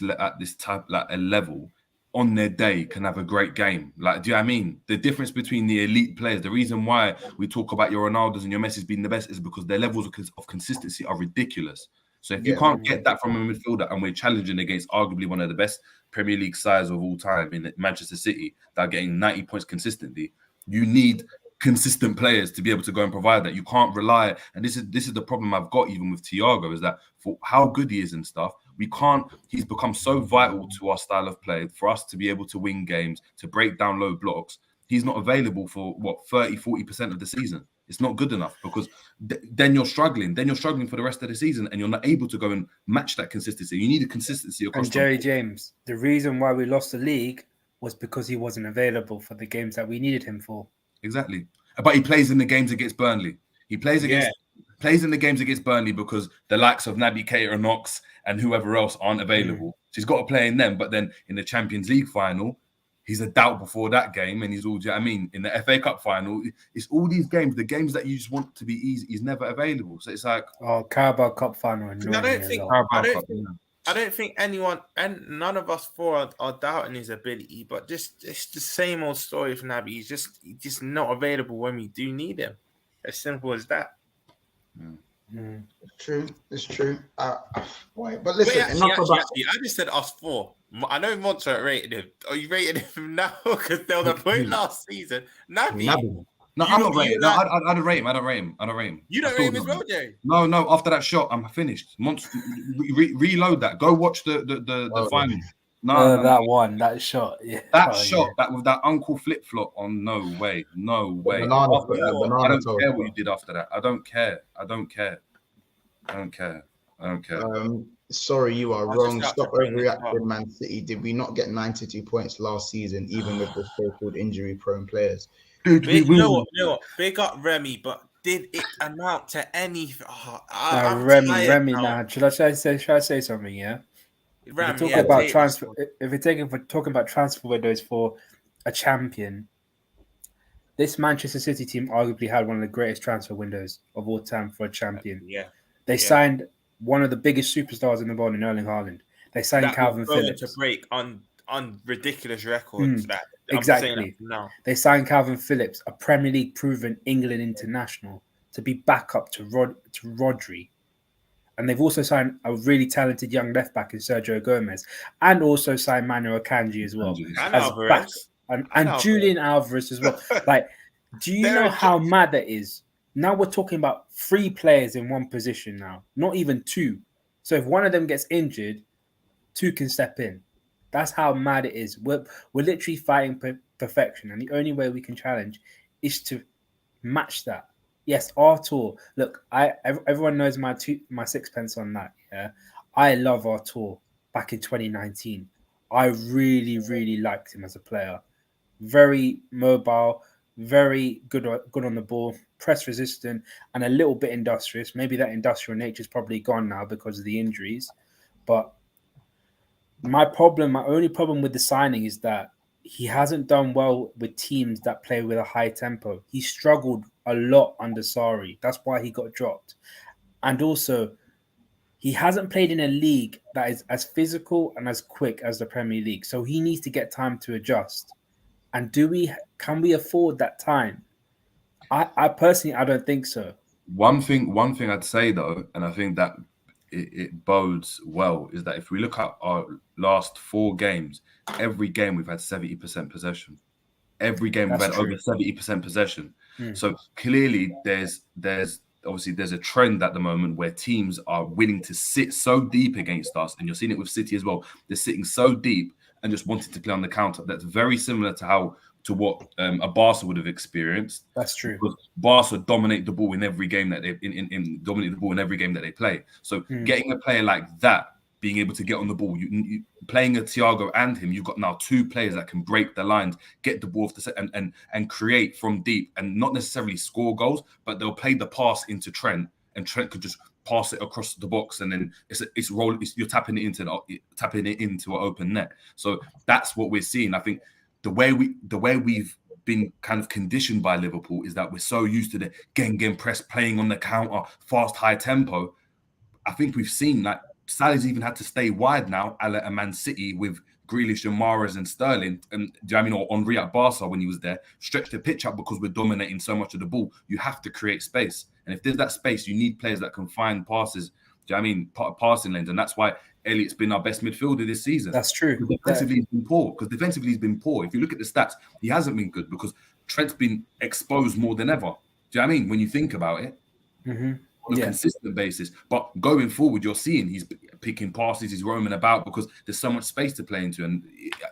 type, like a level, on their day can have a great game. Like, do you know what I mean? The difference between the elite players, the reason why we talk about your Ronaldos and your Messis being the best is because their levels of consistency are ridiculous. So if you can't get that from a midfielder, and we're challenging against arguably one of the best Premier League sides of all time in Manchester City that are getting 90 points consistently, you need consistent players to be able to go and provide that. You can't rely, and this is the problem I've got even with Thiago, is that for how good he is and stuff, he's become so vital to our style of play for us to be able to win games, to break down low blocks. He's not available for 30-40% of the season. It's not good enough because then you're struggling. Then you're struggling for the rest of the season and you're not able to go and match that consistency. You need a consistency across. And Jerry James, the reason why we lost the league was because he wasn't available for the games that we needed him for. Exactly. But he plays in the games against Burnley. He plays in the games against Burnley because the likes of Naby Keita, Knox, and whoever else aren't available. So he's got to play in them. But then in the Champions League final, he's a doubt before that game. And he's all, do you know what I mean? In the FA Cup final, it's all these games, the games that you just want to be easy, he's never available. So it's like... Carabao Cup final. I don't think anyone, and none of us four are doubting his ability, but just it's the same old story for Naby. He's just not available when we do need him. As simple as that. It's true. But listen, I just said us four. I know Monster rated him. Are you rating him now? Because there was a point last season. Naby. No, I'm not rating. No, I don't rate him. I don't rate him. You don't rate him as well, Jay? No. After that shot, I'm finished. Reload that. Go watch the final. No, that shot. Yeah. That with that uncle flip flop on. No way. I don't care what you did after that. I don't care. Sorry, you are wrong. Stop overreacting, Man City. Did we not get 92 points last season, even with the so-called injury-prone players? You know what? Big up Remy, but did it amount to any? Remy. Now, should I say something? Yeah. If we're talking about transfer windows for a champion, this Manchester City team arguably had one of the greatest transfer windows of all time for a champion. They signed one of the biggest superstars in the world in Erling Haaland. They signed Calvin Phillips to break on ridiculous records. Exactly. They signed Calvin Phillips, a Premier League proven England international, to be backup to Rodri. And they've also signed a really talented young left back in Sergio Gomez, and also signed Manuel Akanji as well. And as Alvarez. Back, and Julian Alvarez as well. Like, do you know how mad that is? Now we're talking about 3 players in one position now, not even 2. So if one of them gets injured, 2 can step in. That's how mad it is. We're literally fighting perfection, and the only way we can challenge is to match that. Yes, Arthur. Look, everyone knows my sixpence on that. Yeah, I love Arthur back in 2019. I really, really liked him as a player. Very mobile, very good on the ball, press resistant, and a little bit industrious. Maybe that industrial nature is probably gone now because of the injuries. But my only problem with the signing is that he hasn't done well with teams that play with a high tempo. He struggled a lot under Sarri. That's why he got dropped. And also, he hasn't played in a league that is as physical and as quick as the Premier League. So he needs to get time to adjust. And can we afford that time? I personally, I don't think so. One thing I'd say though, and I think that it bodes well, is that if we look at our last 4 games, every game we've had 70% possession. Every game we've had over 70% possession. So clearly there's a trend at the moment where teams are willing to sit so deep against us, and you're seeing it with City as well. They're sitting so deep and just wanting to play on the counter. That's very similar to what a Barca would have experienced. That's true. Because Barca dominate the ball in every game that they dominate the ball in every game that they play. So getting a player like that, being able to get on the ball, you playing a Thiago and him, you've got now 2 players that can break the lines, get the ball off the set, and create from deep, and not necessarily score goals, but they'll play the pass into Trent, and Trent could just pass it across the box, and then you're tapping it into an open net. So that's what we're seeing. I think the way we've been kind of conditioned by Liverpool is that we're so used to the gang press, playing on the counter, fast, high tempo. I think we've seen that Salah's even had to stay wide now, a la Man City, with Grealish and Mahrez and Sterling, and do you know what I mean, or Henry at Barca when he was there, stretch the pitch up because we're dominating so much of the ball. You have to create space, and if there's that space, you need players that can find passes. Do you know what I mean, passing lanes, and that's why Elliot's been our best midfielder this season. That's true. Defensively, he's been poor. If you look at the stats, he hasn't been good because Trent's been exposed more than ever. Do you know what I mean? When you think about it. On a consistent basis, but going forward, you're seeing he's picking passes, he's roaming about because there's so much space to play into, and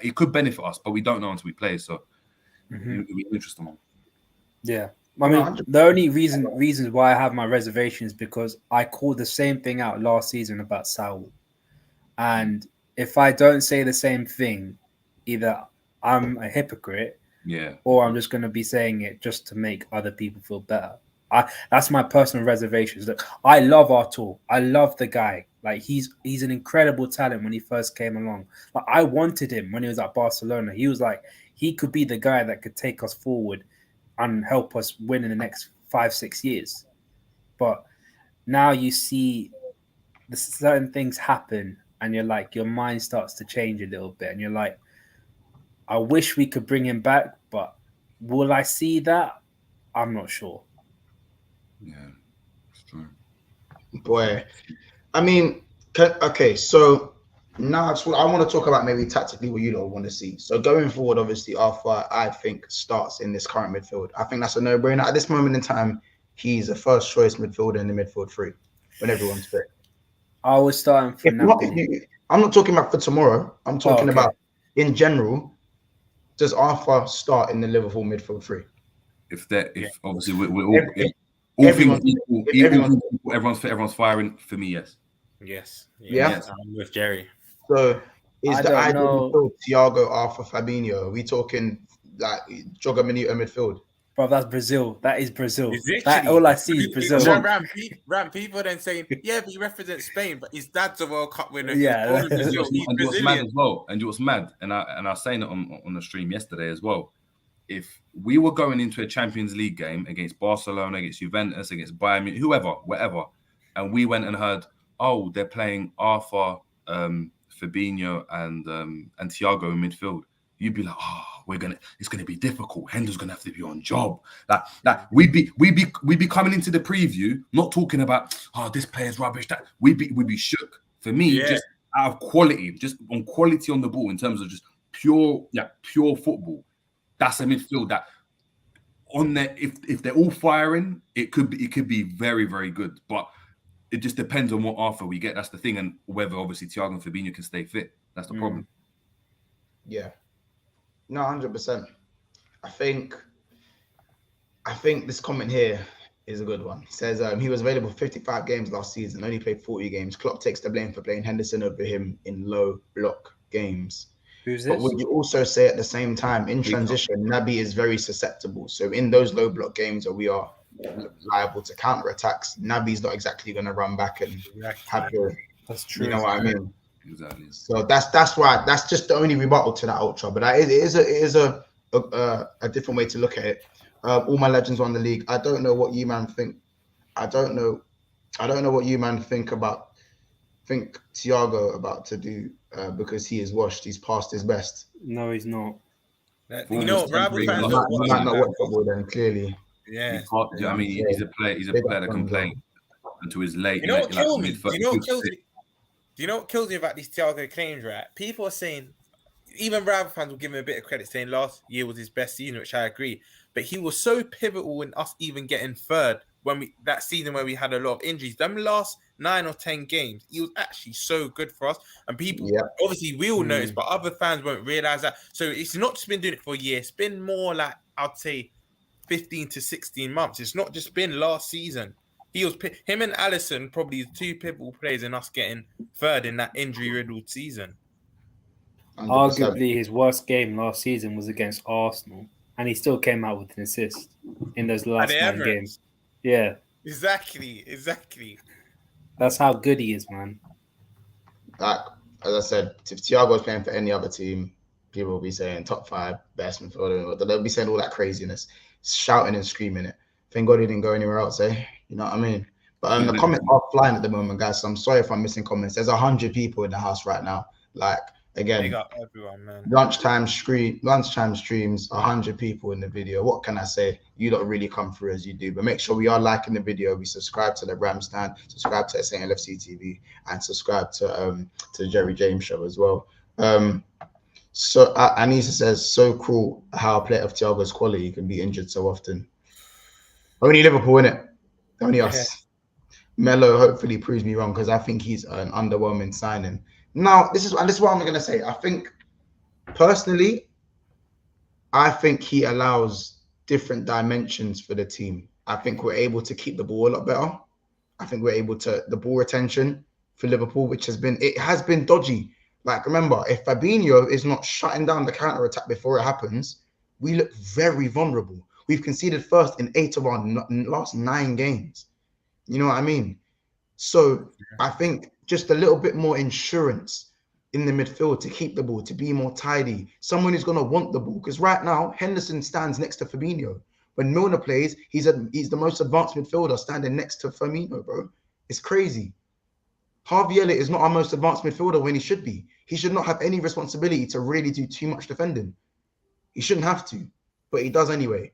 it could benefit us, but we don't know until we play. So it'll be an interesting one. Yeah, I mean, the only reasons why I have my reservations is because I called the same thing out last season about Saul, and if I don't say the same thing, either I'm a hypocrite, or I'm just going to be saying it just to make other people feel better. That's my personal reservations. Look, I love Arthur. I love the guy. Like he's an incredible talent when he first came along. Like I wanted him when he was at Barcelona. He was like, he could be the guy that could take us forward and help us win in the next 5-6 years. But now you see the certain things happen and you're like, your mind starts to change a little bit. And you're like, I wish we could bring him back, but will I see that? I'm not sure. Yeah, it's true. Boy, I mean, okay, so now I want to talk about maybe tactically what you don't want to see. So going forward, obviously, Arthur, I think, starts in this current midfield. I think that's a no-brainer. At this moment in time, he's a first-choice midfielder in the midfield 3 when everyone's fit. I was starting for Napoli. I'm not talking about for tomorrow. I'm talking about, in general, does Arthur start in the Liverpool midfield 3? Obviously, we're all... All things equal, everyone's firing. For me, yes. Yes. I'm with Jerry. So is the ideal midfield Thiago, Arthur, Fabinho? Are we talking like Joga Manito midfield? Bro, that's Brazil. That is Brazil. All I see is Brazil. Ram, people then saying, yeah, but he represents Spain, but his dad's a World Cup winner. Yeah. And what's mad as well, and what's mad, and I was saying it on the stream yesterday as well. If we were going into a Champions League game against Barcelona, against Juventus, against Bayern Munich, whatever, and we went and heard, oh, they're playing Arthur, Fabinho, and Thiago in midfield, you'd be like, oh, it's gonna be difficult. Hender's gonna have to be on job. That we'd be coming into the preview, not talking about this player's rubbish. That we'd be shook. For me, just out of quality, just on quality on the ball in terms of just pure football. That's a midfield that on there, if they're all firing, it could be very, very good. But it just depends on what Arthur we get. That's the thing, and whether obviously Thiago and Fabinho can stay fit. That's the problem. Yeah, no, 100%. I think this comment here is a good one. He says he was available for 55 games last season, only played 40 games. Klopp takes the blame for playing Henderson over him in low block games. Who's this? But would you also say at the same time, in transition, Naby is very susceptible. So in those low block games where we are liable to counter attacks, Naby's not exactly going to run back and have the. That's true. You know what I mean? Exactly. So that's why that's just the only rebuttal to that ultra. But it is a different way to look at it. All my legends won the league. I don't know what you man think. I don't know what you man think Thiago about to do because he is washed. He's past his best. No, he's not. Rival fans might not watch football then, clearly. Yeah. I mean, he's a player that can play until his late. You know what kills me? Do you know what kills me about these Thiago claims, right? People are saying, even rival fans will give him a bit of credit, saying last year was his best season, which I agree. But he was so pivotal in us even getting third that season where we had a lot of injuries. Them last 9 or 10 games, he was actually so good for us. And people, obviously, we all noticed, but other fans won't realize that. So it's not just been doing it for a year. It's been more like, I'd say, 15 to 16 months. It's not just been last season. Him and Alisson probably the two pivotal players in us getting third in that injury-riddled season. 100%. Arguably, his worst game last season was against Arsenal, and he still came out with an assist in those last 9 games. Yeah. Exactly. That's how good he is, man. Like, as I said, if Thiago was playing for any other team, people will be saying top 5 best midfielder. They'll be saying all that craziness, shouting and screaming it. Thank God he didn't go anywhere else, eh? You know what I mean? But the comments are flying at the moment, guys. So I'm sorry if I'm missing comments. There's 100 people in the house right now. Like, again, big up everyone, man. Lunchtime streams, 100 people in the video. What can I say? You don't really come through as you do, but make sure we are liking the video. We subscribe to the Ram Stand, subscribe to St. LFC TV, and subscribe to the Jerry James Show as well. So Anissa says, so cruel how a player of Thiago's quality can be injured so often. Only Liverpool, innit? Only us. Melo hopefully proves me wrong because I think he's an underwhelming signing. Now, this is what I'm going to say. I think, personally, he allows different dimensions for the team. I think we're able to keep the ball a lot better. I think we're able to, the ball retention for Liverpool, which has been dodgy. Like, remember, if Fabinho is not shutting down the counter-attack before it happens, we look very vulnerable. We've conceded first in 8 of our last 9 games. You know what I mean? So I think just a little bit more insurance in the midfield to keep the ball, to be more tidy. Someone who's going to want the ball. Because right now, Henderson stands next to Fabinho. When Milner plays, he's the most advanced midfielder standing next to Firmino, bro. It's crazy. Harvey Elliott is not our most advanced midfielder when he should be. He should not have any responsibility to really do too much defending. He shouldn't have to, but he does anyway.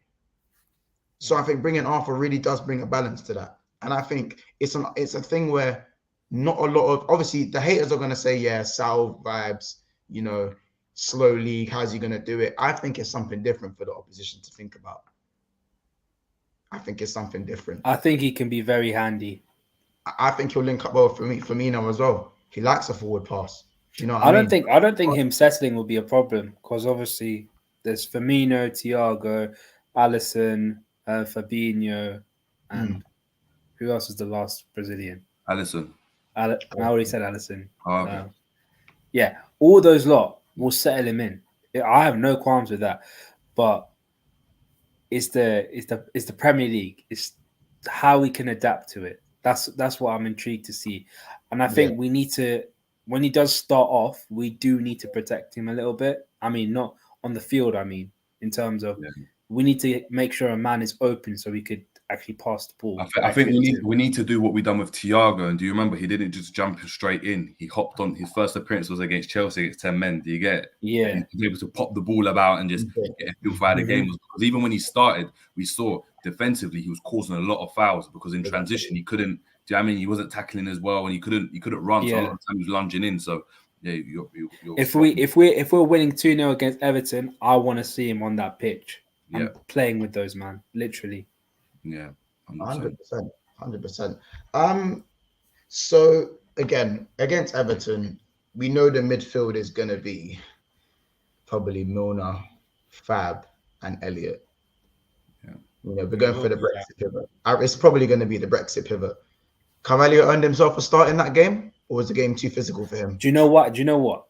So I think bringing Arthur really does bring a balance to that. And I think it's a thing where not a lot of, obviously the haters are going to say, yeah, Sal vibes, you know, slow league, how's he going to do it? I think it's something different for the opposition to think about. I think it's something different. I think he can be very handy. I think he'll link up well for Firmino as well. He likes a forward pass. You know what I mean? I don't think him settling will be a problem because obviously there's Firmino, Thiago, Alisson, Fabinho, and who else is the last Brazilian? Alisson. I already said Alisson. Oh, okay. Yeah, all those lot will settle him in. I have no qualms with that, but it's the Premier League. It's how we can adapt to it. That's what I'm intrigued to see, and I think we need to. When he does start off, we do need to protect him a little bit. I mean, not on the field. I mean, in terms of we need to make sure a man is open so we could actually pass the ball. I think we need to do what we done with Thiago. And do you remember he didn't just jump straight in? He hopped on. His first appearance was against Chelsea against 10 men. Do you get it? Yeah. And he was able to pop the ball about and just get a feel for how the game was. Because even when he started, we saw defensively he was causing a lot of fouls because in transition he couldn't. Do you know what I mean? He wasn't tackling as well, and he couldn't run. So a lot of time he was lunging in. So yeah, you're if we're winning 2-0 against Everton, I want to see him on that pitch. Yeah, playing with those man, literally. Yeah, 100%. So again, against Everton, we know the midfield is gonna be probably Milner, Fab, and Elliott. Yeah, we're going for the Brexit pivot. It's probably going to be the Brexit pivot. Carvalho earned himself a start in that game, or was the game too physical for him? Do you know what? You know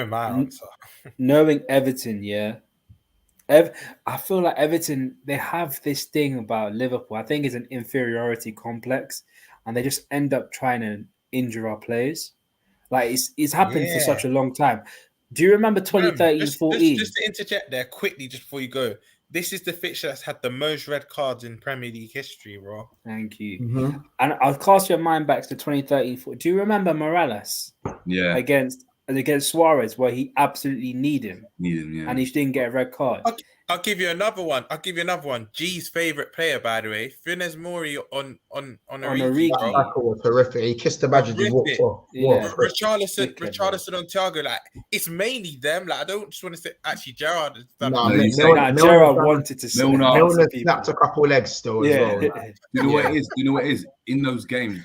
my answer. Knowing Everton, I feel like Everton, they have this thing about Liverpool. I think it's an inferiority complex, and they just end up trying to injure our players. Like it's happened for such a long time. Do you remember 2013-14? Just to interject there quickly, just before you go, this is the fixture that's had the most red cards in Premier League history, bro. Thank you. And I'll cast your mind back to 2013-14. Do you remember Morales? Yeah. Against Suarez, where he absolutely needed him. Yeah. And he didn't get a red card. I'll give you another one. G's favorite player, by the way, Funes Mori on Origi. That tackle was horrific. He kissed the badge and he walked off. Yeah. Richarlison on Thiago, like it's mainly them. Like I don't just want to say actually Gerrard has done. Gerrard wanted to Milner snapped a couple legs still as well. You know what it is? In those games,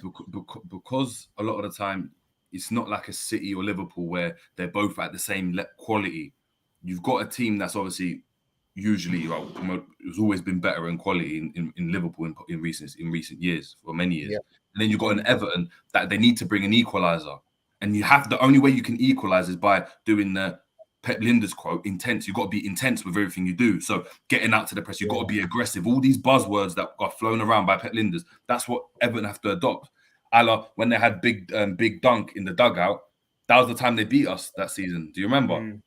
because a lot of the time it's not like a City or Liverpool where they're both at the same quality. You've got a team that's obviously usually it's always been better in quality in Liverpool in recent years, for many years. And then you've got an Everton that they need to bring an equalizer, and the only way you can equalize is by doing the Pep Lijnders quote, intense. You've got to be intense with everything you do. So getting out to the press, you've got to be aggressive. All these buzzwords that are flown around by Pep Lijnders, that's what Everton have to adopt. When they had big dunk in the dugout, that was the time they beat us that season. Do you remember?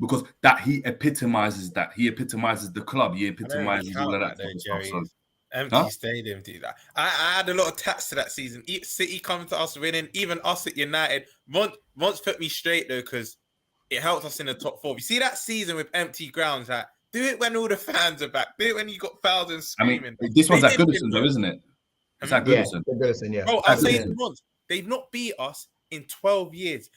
Because that he epitomizes that. He epitomizes the club. He epitomizes all of that. Empty stadium, dude. I had a lot of tats to that season. City coming to us winning, even us at United. Once put me straight though, because it helped us in the top four. You see that season with empty grounds, like, do it when all the fans are back. Do it when you got fouls and screaming. I mean, this one's at Goodison though, isn't it? It's at Goodison. Yeah. Bro, I'll say it once. They've not beat us in 12 years.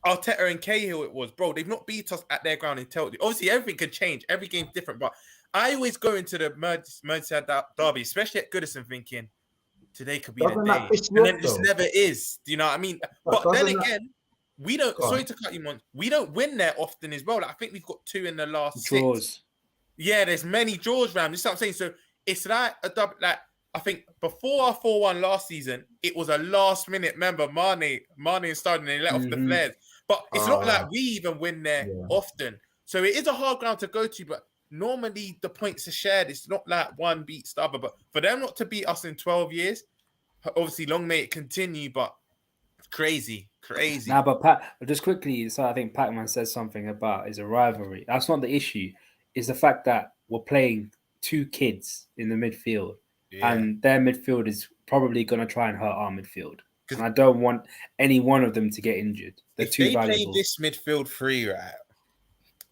Arteta and Cahill it was, bro. They've not beat us at their ground in Telford. Obviously, everything can change. Every game's different. But I always go into the Merseyside derby, especially at Goodison, thinking today could be the day. And then it just never is. Do you know what I mean? But then again, we don't. Sorry to cut you, Mon. We don't win there often as well. Like, I think we've got 2 in the last draws. 6. Yeah, there's many draws round. This is what I'm saying. So it's like a double. Like I think before our 4-1 last season, it was a last minute. Remember, Mane started and they let off the flares. But it's not like we even win there often. So it is a hard ground to go to, but normally the points are shared. It's not like one beats the other. But for them not to beat us in 12 years, obviously long may it continue, but crazy. Now, but just quickly, so I think Pac-Man says something about is a rivalry. That's not the issue. It's the fact that we're playing 2 kids in the midfield, and their midfield is probably going to try and hurt our midfield. And I don't want any one of them to get injured. They're too valuable. If they play this midfield free, right?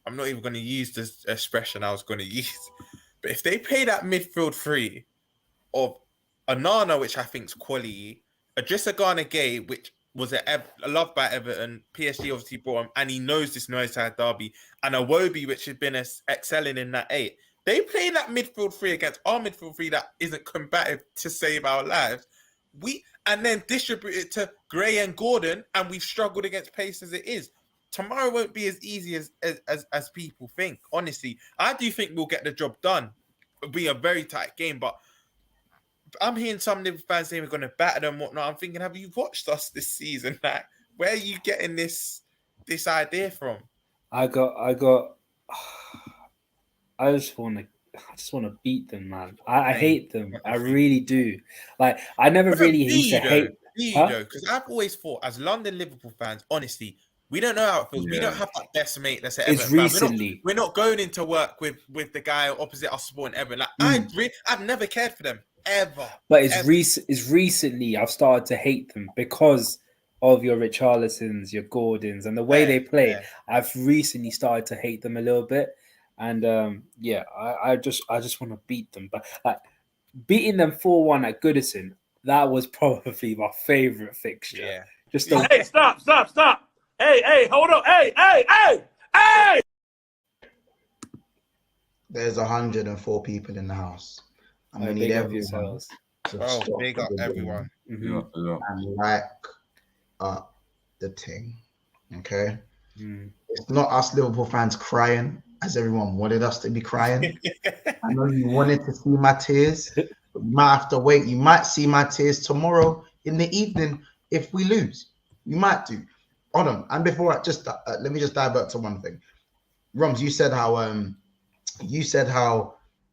I'm not even going to use this expression I was going to use. But if they play that midfield free of Onana, which I think is quality, Idrissa Gana Gueye, which was loved by Everton, PSG obviously brought him, and he knows this Merseyside derby, and Iwobi, which has been excelling in that 8. They play that midfield free against our midfield free that isn't combative to save our lives. And then distribute it to Gray and Gordon, and we've struggled against pace as it is. Tomorrow won't be as easy as people think. Honestly, I do think we'll get the job done. It'll be a very tight game, but I'm hearing some Liverpool fans saying we're going to batter them and whatnot. I'm thinking, have you watched us this season? Like, where are you getting this idea from? I just want to beat them, man. I hate them. I really do. Like, I never really used to hate. Because I've always thought, as London Liverpool fans, honestly, We don't know how it feels. Yeah. We don't have that best mate that's at It's Everton. recently. We're not going into work with the guy opposite us supporting Everton. Like I've never cared for them ever. But it's recently I've started to hate them because of your Richarlisons, your Gordons, and the way they play. Yeah. I've recently started to hate them a little bit, and I just want to beat them. But like beating them 4-1 at Goodison, that was probably my favorite fixture. Yeah. Just Hey, stop. Hey, hold on. Hey! There's 104 people in the house. I'm gonna need everyone to stop big up everyone. Yeah. and like up the thing. Okay. It's not us Liverpool fans crying as everyone wanted us to be crying. I know you wanted to see my tears, but you might have to wait. You might see my tears tomorrow in the evening if we lose. You might do. Hold on. And before I just let me just divert to one thing. Roms, you said how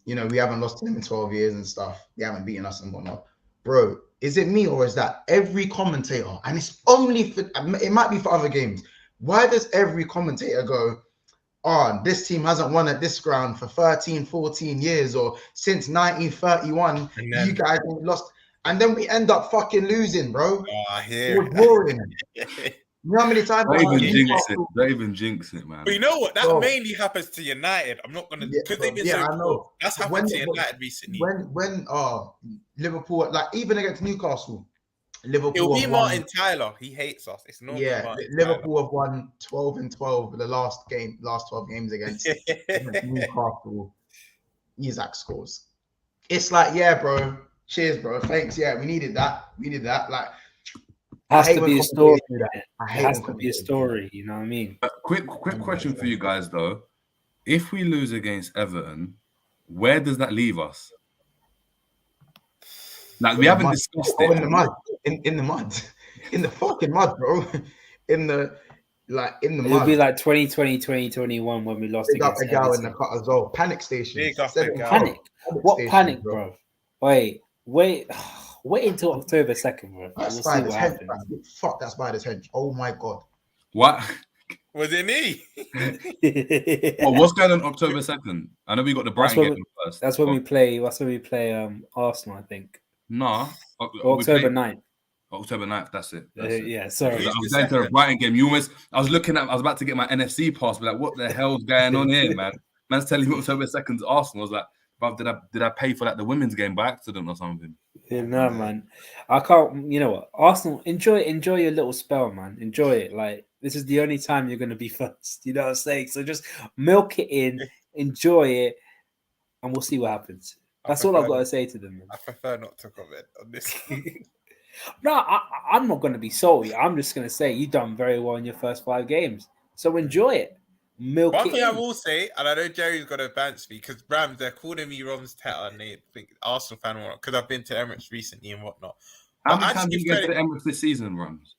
we haven't lost to them in 12 years and stuff. They haven't beaten us and whatnot. Bro, is it me or is that every commentator, and it's only for, it might be for other games. Why does every commentator go, oh, this team hasn't won at this ground for 13, 14 years or since 1931, you guys have lost. And then we end up fucking losing, bro. Oh, I hear it. Boring. You know how many times Don't even jinx it, man. But you know what? That mainly happens to United. I'm not gonna because they've been so cool. That's happened to United recently. When Liverpool, like even against Newcastle, Liverpool. It'll be Martin Tyler. He hates us. It's normal. Yeah, Liverpool have won 12-12 the last 12 games against Newcastle. Isaac scores. It's like, yeah, bro. Cheers, bro. Thanks. Yeah, we needed that. Like. Has to be a story. It has to be a story. You know what I mean? Quick question for you guys though: if we lose against Everton, where does that leave us? Like we haven't discussed it. In the mud, in the mud, in the fucking mud, bro. In the mud. It'll be like 2020, 2021 when we lost against Everton. Up in the cut as well. Panic station. Panic. What panic, bro? Wait. Wait until October 2nd, bro. That's by the 10th. Fuck, that's by the 10th. Oh my god. What? Was it me? What's going on October 2nd? I know we got the Brighton game first. That's when we play. That's when we play Arsenal, I think. No. October 9th. October 9th, that's it. Yeah, sorry. I was going to the Brighton game. I was about to get my NFC pass, but like, what the hell's going on here, man? Man's telling me October 2nd's Arsenal. I was like, bruv, did I pay for like the women's game by accident or something? Yeah, no, man. I can't. You know what? Arsenal, enjoy your little spell, man. Enjoy it. Like this is the only time you're going to be first. You know what I'm saying? So just milk it in, enjoy it, and we'll see what happens. That's all I've got to say to them. Man. I prefer not to comment on this. No, I'm not going to be salty. I'm just going to say you've done very well in your first 5 games. So enjoy it. Milk One thing I will say, and I know Jerry's got to bounce me because Rams, they're calling me Rom's Tetter and they think Arsenal fan or not because I've been to Emirates recently and whatnot. How many times did you get to the Emirates this season, Rams?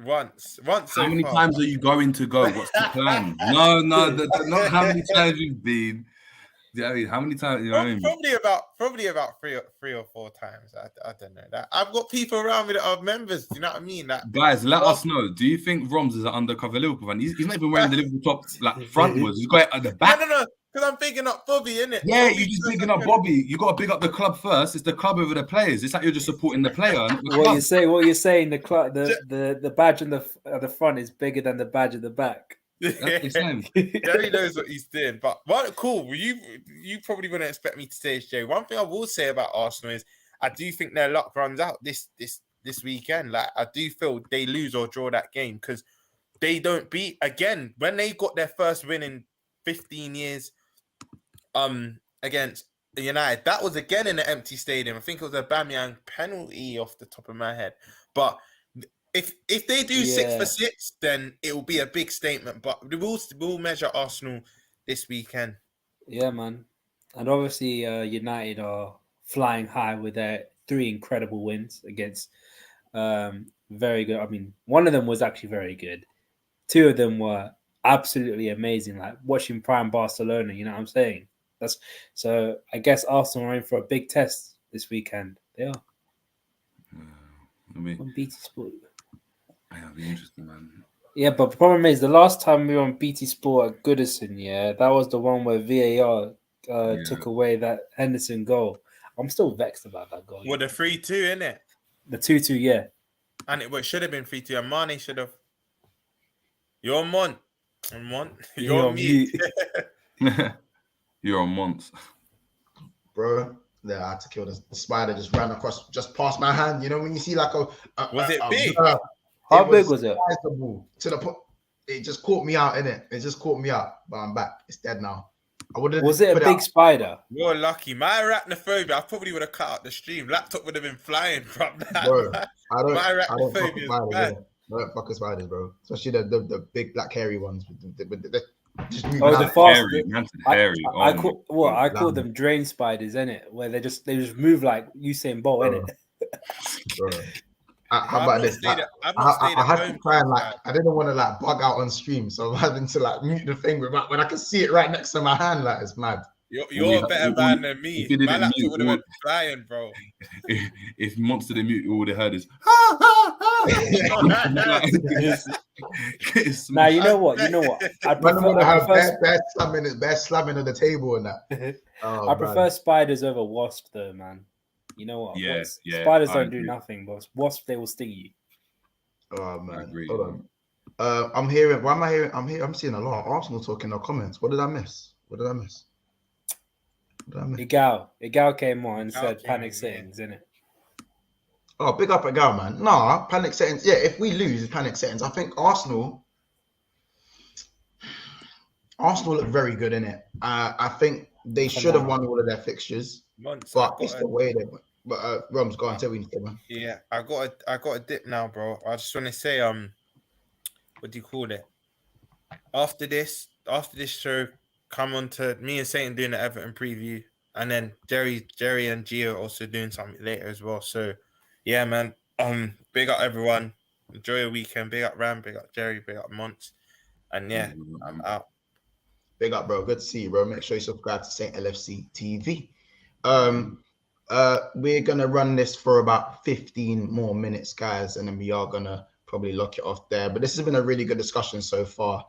Once. How many times are you going to go? What's the plan? No, not how many times you've been. Yeah, I mean, how many times? You know what I mean? Probably about three or four times. I don't know that. I've got people around me that are members. Do you know what I mean? That guys, let us know. Do you think Roms is an undercover Liverpool fan? He's not even wearing the Liverpool top like frontwards. He's got it at the back. No. Because I'm bigging up Bobby, innit? Yeah, you're just bigging up Bobby. You got to big up the club first. It's the club over the players. It's like you're just supporting the player. What you're saying, the club, the badge on the front is bigger than the badge at the back. Jerry knows what he's doing, but cool. You probably wouldn't expect me to say it's Jay. One thing I will say about Arsenal is I do think their luck runs out this weekend. Like I do feel they lose or draw that game because they don't beat again when they got their first win in 15 years. Against United, that was again in an empty stadium. I think it was a Aubameyang penalty off the top of my head, but. If they do 6 for 6, then it will be a big statement. But we'll measure Arsenal this weekend. Yeah, man. And obviously, United are flying high with their 3 incredible wins against very good. I mean, one of them was actually very good. 2 of them were absolutely amazing. Like watching prime Barcelona. You know what I'm saying? So. I guess Arsenal are in for a big test this weekend. They are. I mean, on BT Sport. That'll be interesting, man. Yeah, but the problem is the last time we were on BT Sport at Goodison, yeah, that was the one where VAR took away that Henderson goal. I'm still vexed about that goal. Well, the 3-2, innit? The 2-2, yeah. And it should have been 3-2. And Mane should have. You're on one. On one. You're on mute. You're on once. Bro, yeah, I had to kill the spider. Just ran across, just past my hand. You know when you see like a was it big? How big was it? To the point, it just caught me out, innit? It just caught me out, but I'm back. It's dead now. Was it a big spider? You're lucky. My arachnophobia, I probably would have cut out the stream. Laptop would have been flying from that. Bro, I don't fuck with spiders, bro. Especially the big black hairy ones. Just the fast. Hairy. I call them drain spiders, innit? Where they just move like Usain Bolt, innit? Bro. How about this? I had to try and I didn't want to bug out on stream, so I'm having to mute the thing when I can see it right next to my hand. It's mad. You're a better man than me. My laptop would have been flying, bro. If Monster didn't mute, all they heard is. Now you know what? I prefer have bad slamming of the table and that. I prefer spiders over wasps, though, man. You know what? Yeah. Spiders don't do nothing, but wasps, they will sting you. Oh man, hold on. I'm hearing. Why am I hearing? I'm seeing a lot of Arsenal talk in the comments. What did I miss? Igal came on and said panic settings, innit? Oh, big up Igal, man. Nah, panic settings. Yeah, if we lose, it's panic settings. I think Arsenal look very good in it. I think they should have won all of their fixtures, but it's the way they went. But Roms, go on, tell me anything, man. Yeah, I got a dip now, bro. I just want to say, what do you call it? After this show, come on to me and Satan doing the Everton preview, and then Jerry and Gio also doing something later as well. So, yeah, man. Big up everyone. Enjoy your weekend. Big up Ram. Big up Jerry. Big up Monts. And yeah, I'm out. Big up, bro. Good to see you, bro. Make sure you subscribe to Saint LFC TV. We're gonna run this for about 15 more minutes, guys, and then we are gonna probably lock it off there. But this has been a really good discussion so far.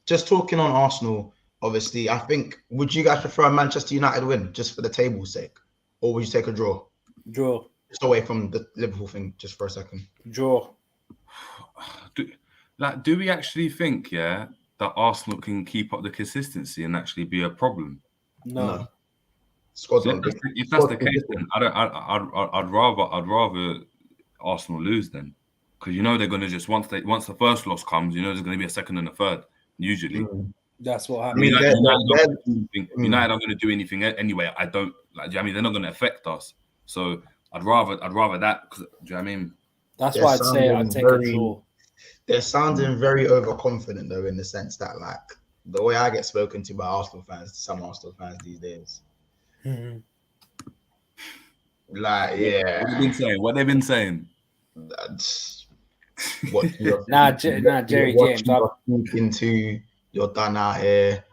Just talking on Arsenal, obviously, I think, would you guys prefer a Manchester United win just for the table's sake, or would you take a draw? Draw. Just away from the Liverpool thing, just for a second. Draw. Do we actually think, that Arsenal can keep up the consistency and actually be a problem? No. If that's the case, then I'd rather Arsenal lose then, because they're going to just once the first loss comes, there's going to be a second and a third usually. That's what happens. United aren't going to do anything anyway. I don't they're not going to affect us. So I'd rather that. Because, do you know what I mean? That's why I'd say I'd take a draw. They're sounding very overconfident though, in the sense that the way I get spoken to by Arsenal fans, some Arsenal fans these days. Mm-hmm. What they've been saying. Jerry James. Into you're done out here.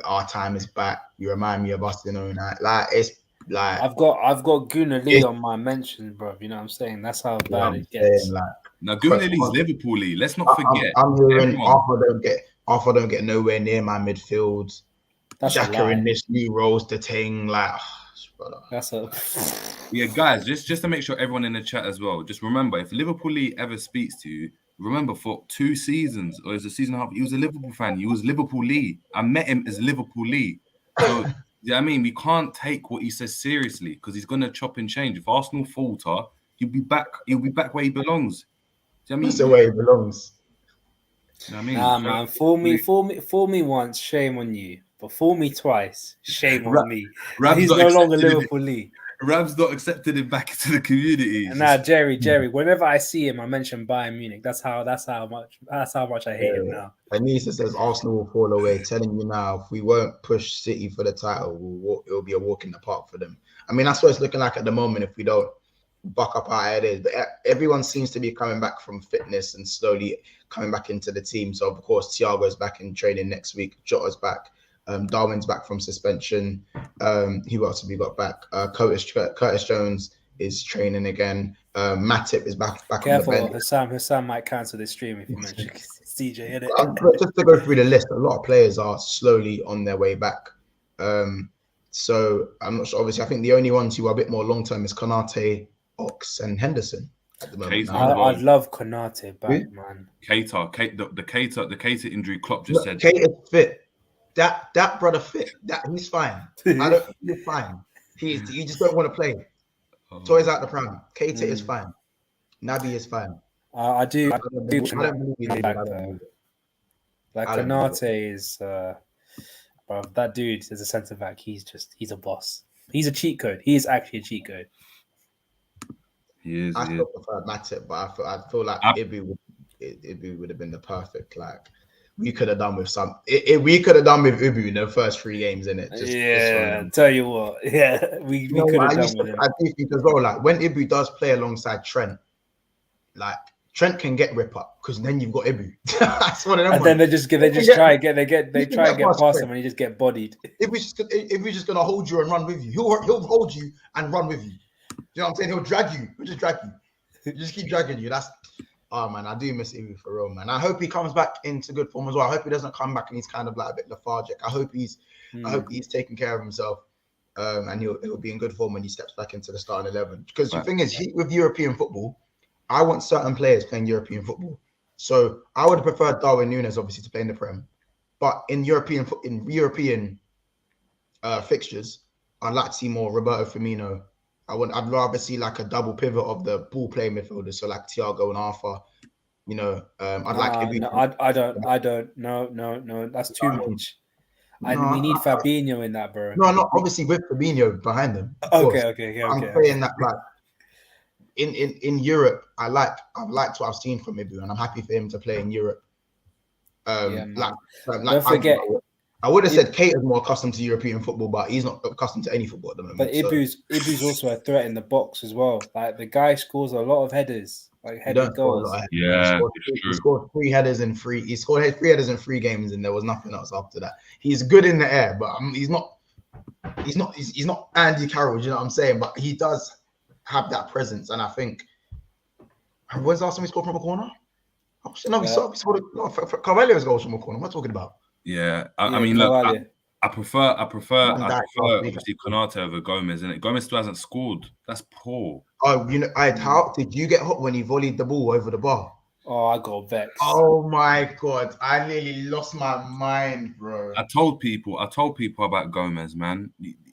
Our time is back. You remind me of us, it's I've got Gunnar Lee on my mentions, bro. You know what I'm saying? That's how bad it gets. Now Gunnar Lee's Liverpool Lee. Let's not forget. I'm hearing Arthur don't get nowhere near my midfield. Xhaka in this new roles the thing guys, just to make sure everyone in the chat as well, just remember, if Liverpool Lee ever speaks to you, remember for 2 seasons or is a season and a half, he was a Liverpool fan. He was Liverpool Lee. I met him as Liverpool Lee. So we can't take what he says seriously because he's gonna chop and change. If Arsenal falter, he'll be back where he belongs. That's the way he belongs. Nah, man. Fool me once, shame on you. But fool me twice, shame on me. He's no longer Liverpool Lee. Ram's not accepted him back into the community. Nah, Jerry. Whenever I see him, I mention Bayern Munich. That's how much I hate him now. Anissa says Arsenal will fall away. Telling you now, if we won't push City for the title, it'll be a walk in the park for them. That's what it's looking like at the moment if we don't buck up our ideas. But everyone seems to be coming back from fitness and slowly coming back into the team. So of course, Thiago's back in training next week. Jota's back. Darwin's back from suspension. Who else have we got back? Curtis Jones is training again. Matip is back Careful, on the bench. Hassan might cancel this stream if you mention CJ in it. Just to go through the list, a lot of players are slowly on their way back. So I'm not sure. Obviously, I think the only ones who are a bit more long term is Konate, Ox, and Henderson at the moment. I'd love Konate back, man. The Keita injury. Klopp just said Keita's fit. That brother fit. That he's fine. He's fine. He just don't want to play. Toys out the pram. Keita is fine. Naby is fine. I do believe like Konate is bro, that dude is a centre back. He's a boss. He's a cheat code. He is actually a cheat code. He is. I still prefer Matip, but I feel like Ibu would have been the perfect, like, we could have done with some. We could have done with Ibu in the first 3 games, innit? Tell you what, we could have done with him. I do think as well, like, when Ibu does play alongside Trent, like, Trent can get rip up because then you've got Ibu. That's one of them. And then they try and get past him and he just get bodied. Ibu's just gonna hold you and run with you. He'll hold you and run with you. You know what I'm saying? He'll drag you. He'll just drag you. He'll just keep dragging you. Oh man, I do miss Ibu for real, man. I hope he comes back into good form as well. I hope he doesn't come back and he's kind of like a bit lethargic. I hope he's taking care of himself, and he'll be in good form when he steps back into the starting 11. Because the thing is, with European football, I want certain players playing European football. So I would have preferred Darwin Núñez obviously to play in the Prem, but in European fixtures, I'd like to see more Roberto Firmino. I'd rather see like a double pivot of the ball playing midfielders, so like Thiago and Arthur. You know, I don't. No, that's too much. We need Fabinho in that, bro. No, not obviously with Fabinho behind them. Okay. I'm saying that, like, in Europe, I've liked what I've seen from Ibu, and I'm happy for him to play in Europe. Don't forget. I would have said Kate is more accustomed to European football, but he's not accustomed to any football at the moment. But Ibu's also a threat in the box as well. Like, the guy scores a lot of headers, like headed goals. He scored 3 headers in 3. He scored 3 headers in 3 games, and there was nothing else after that. He's good in the air, but he's not Andy Carroll. You know what I'm saying? But he does have that presence, and I think when's the last time he scored from a corner? We scored Carvalho's goals from a corner. What am I talking about? Yeah, I mean, look, I prefer obviously Konate over Gomez, and Gomez still hasn't scored. That's poor. Oh, you know, how did you get hot when he volleyed the ball over the bar? Oh, I got vexed. Oh my god, I nearly lost my mind, bro. I told people about Gomez, man.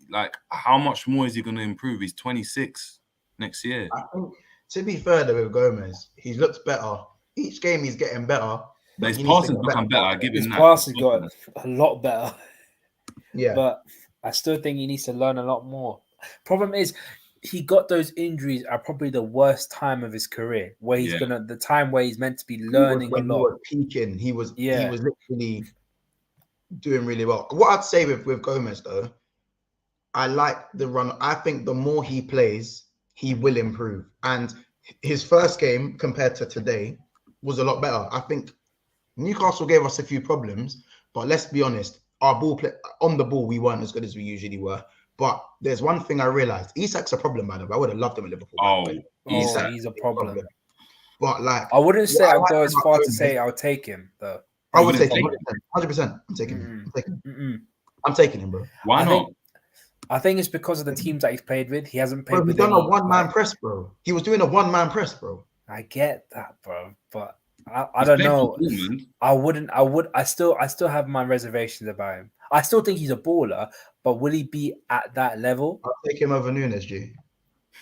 Like, how much more is he going to improve? He's 26 next year. I think, to be fair though, with Gomez, he looks better. Each game he's getting better. His passing's become better. I give him that. His passing got a lot better. Yeah. But I still think he needs to learn a lot more. Problem is, he got those injuries at probably the worst time of his career, where he's the time where he's meant to be learning a lot. He was peaking. He was literally doing really well. What I'd say with Gomez though, I like the run. I think the more he plays, he will improve. And his first game compared to today was a lot better. I think Newcastle gave us a few problems, but let's be honest, our on the ball, we weren't as good as we usually were. But there's one thing I realized: Isak's a problem, by the way. I would have loved him at Liverpool. He's a problem. But like, I wouldn't say I'd go as far to say I'll take him though. I would take him 100%. I'm taking him. I'm taking him, bro. Why not? I think it's because of the teams that he's played with. He hasn't played with. He's done a one-man press, bro. He was doing a one-man press, bro. I get that, bro, but I don't know. I still have my reservations about him. I still think he's a baller, but will he be at that level? I'll take him over Núñez, G.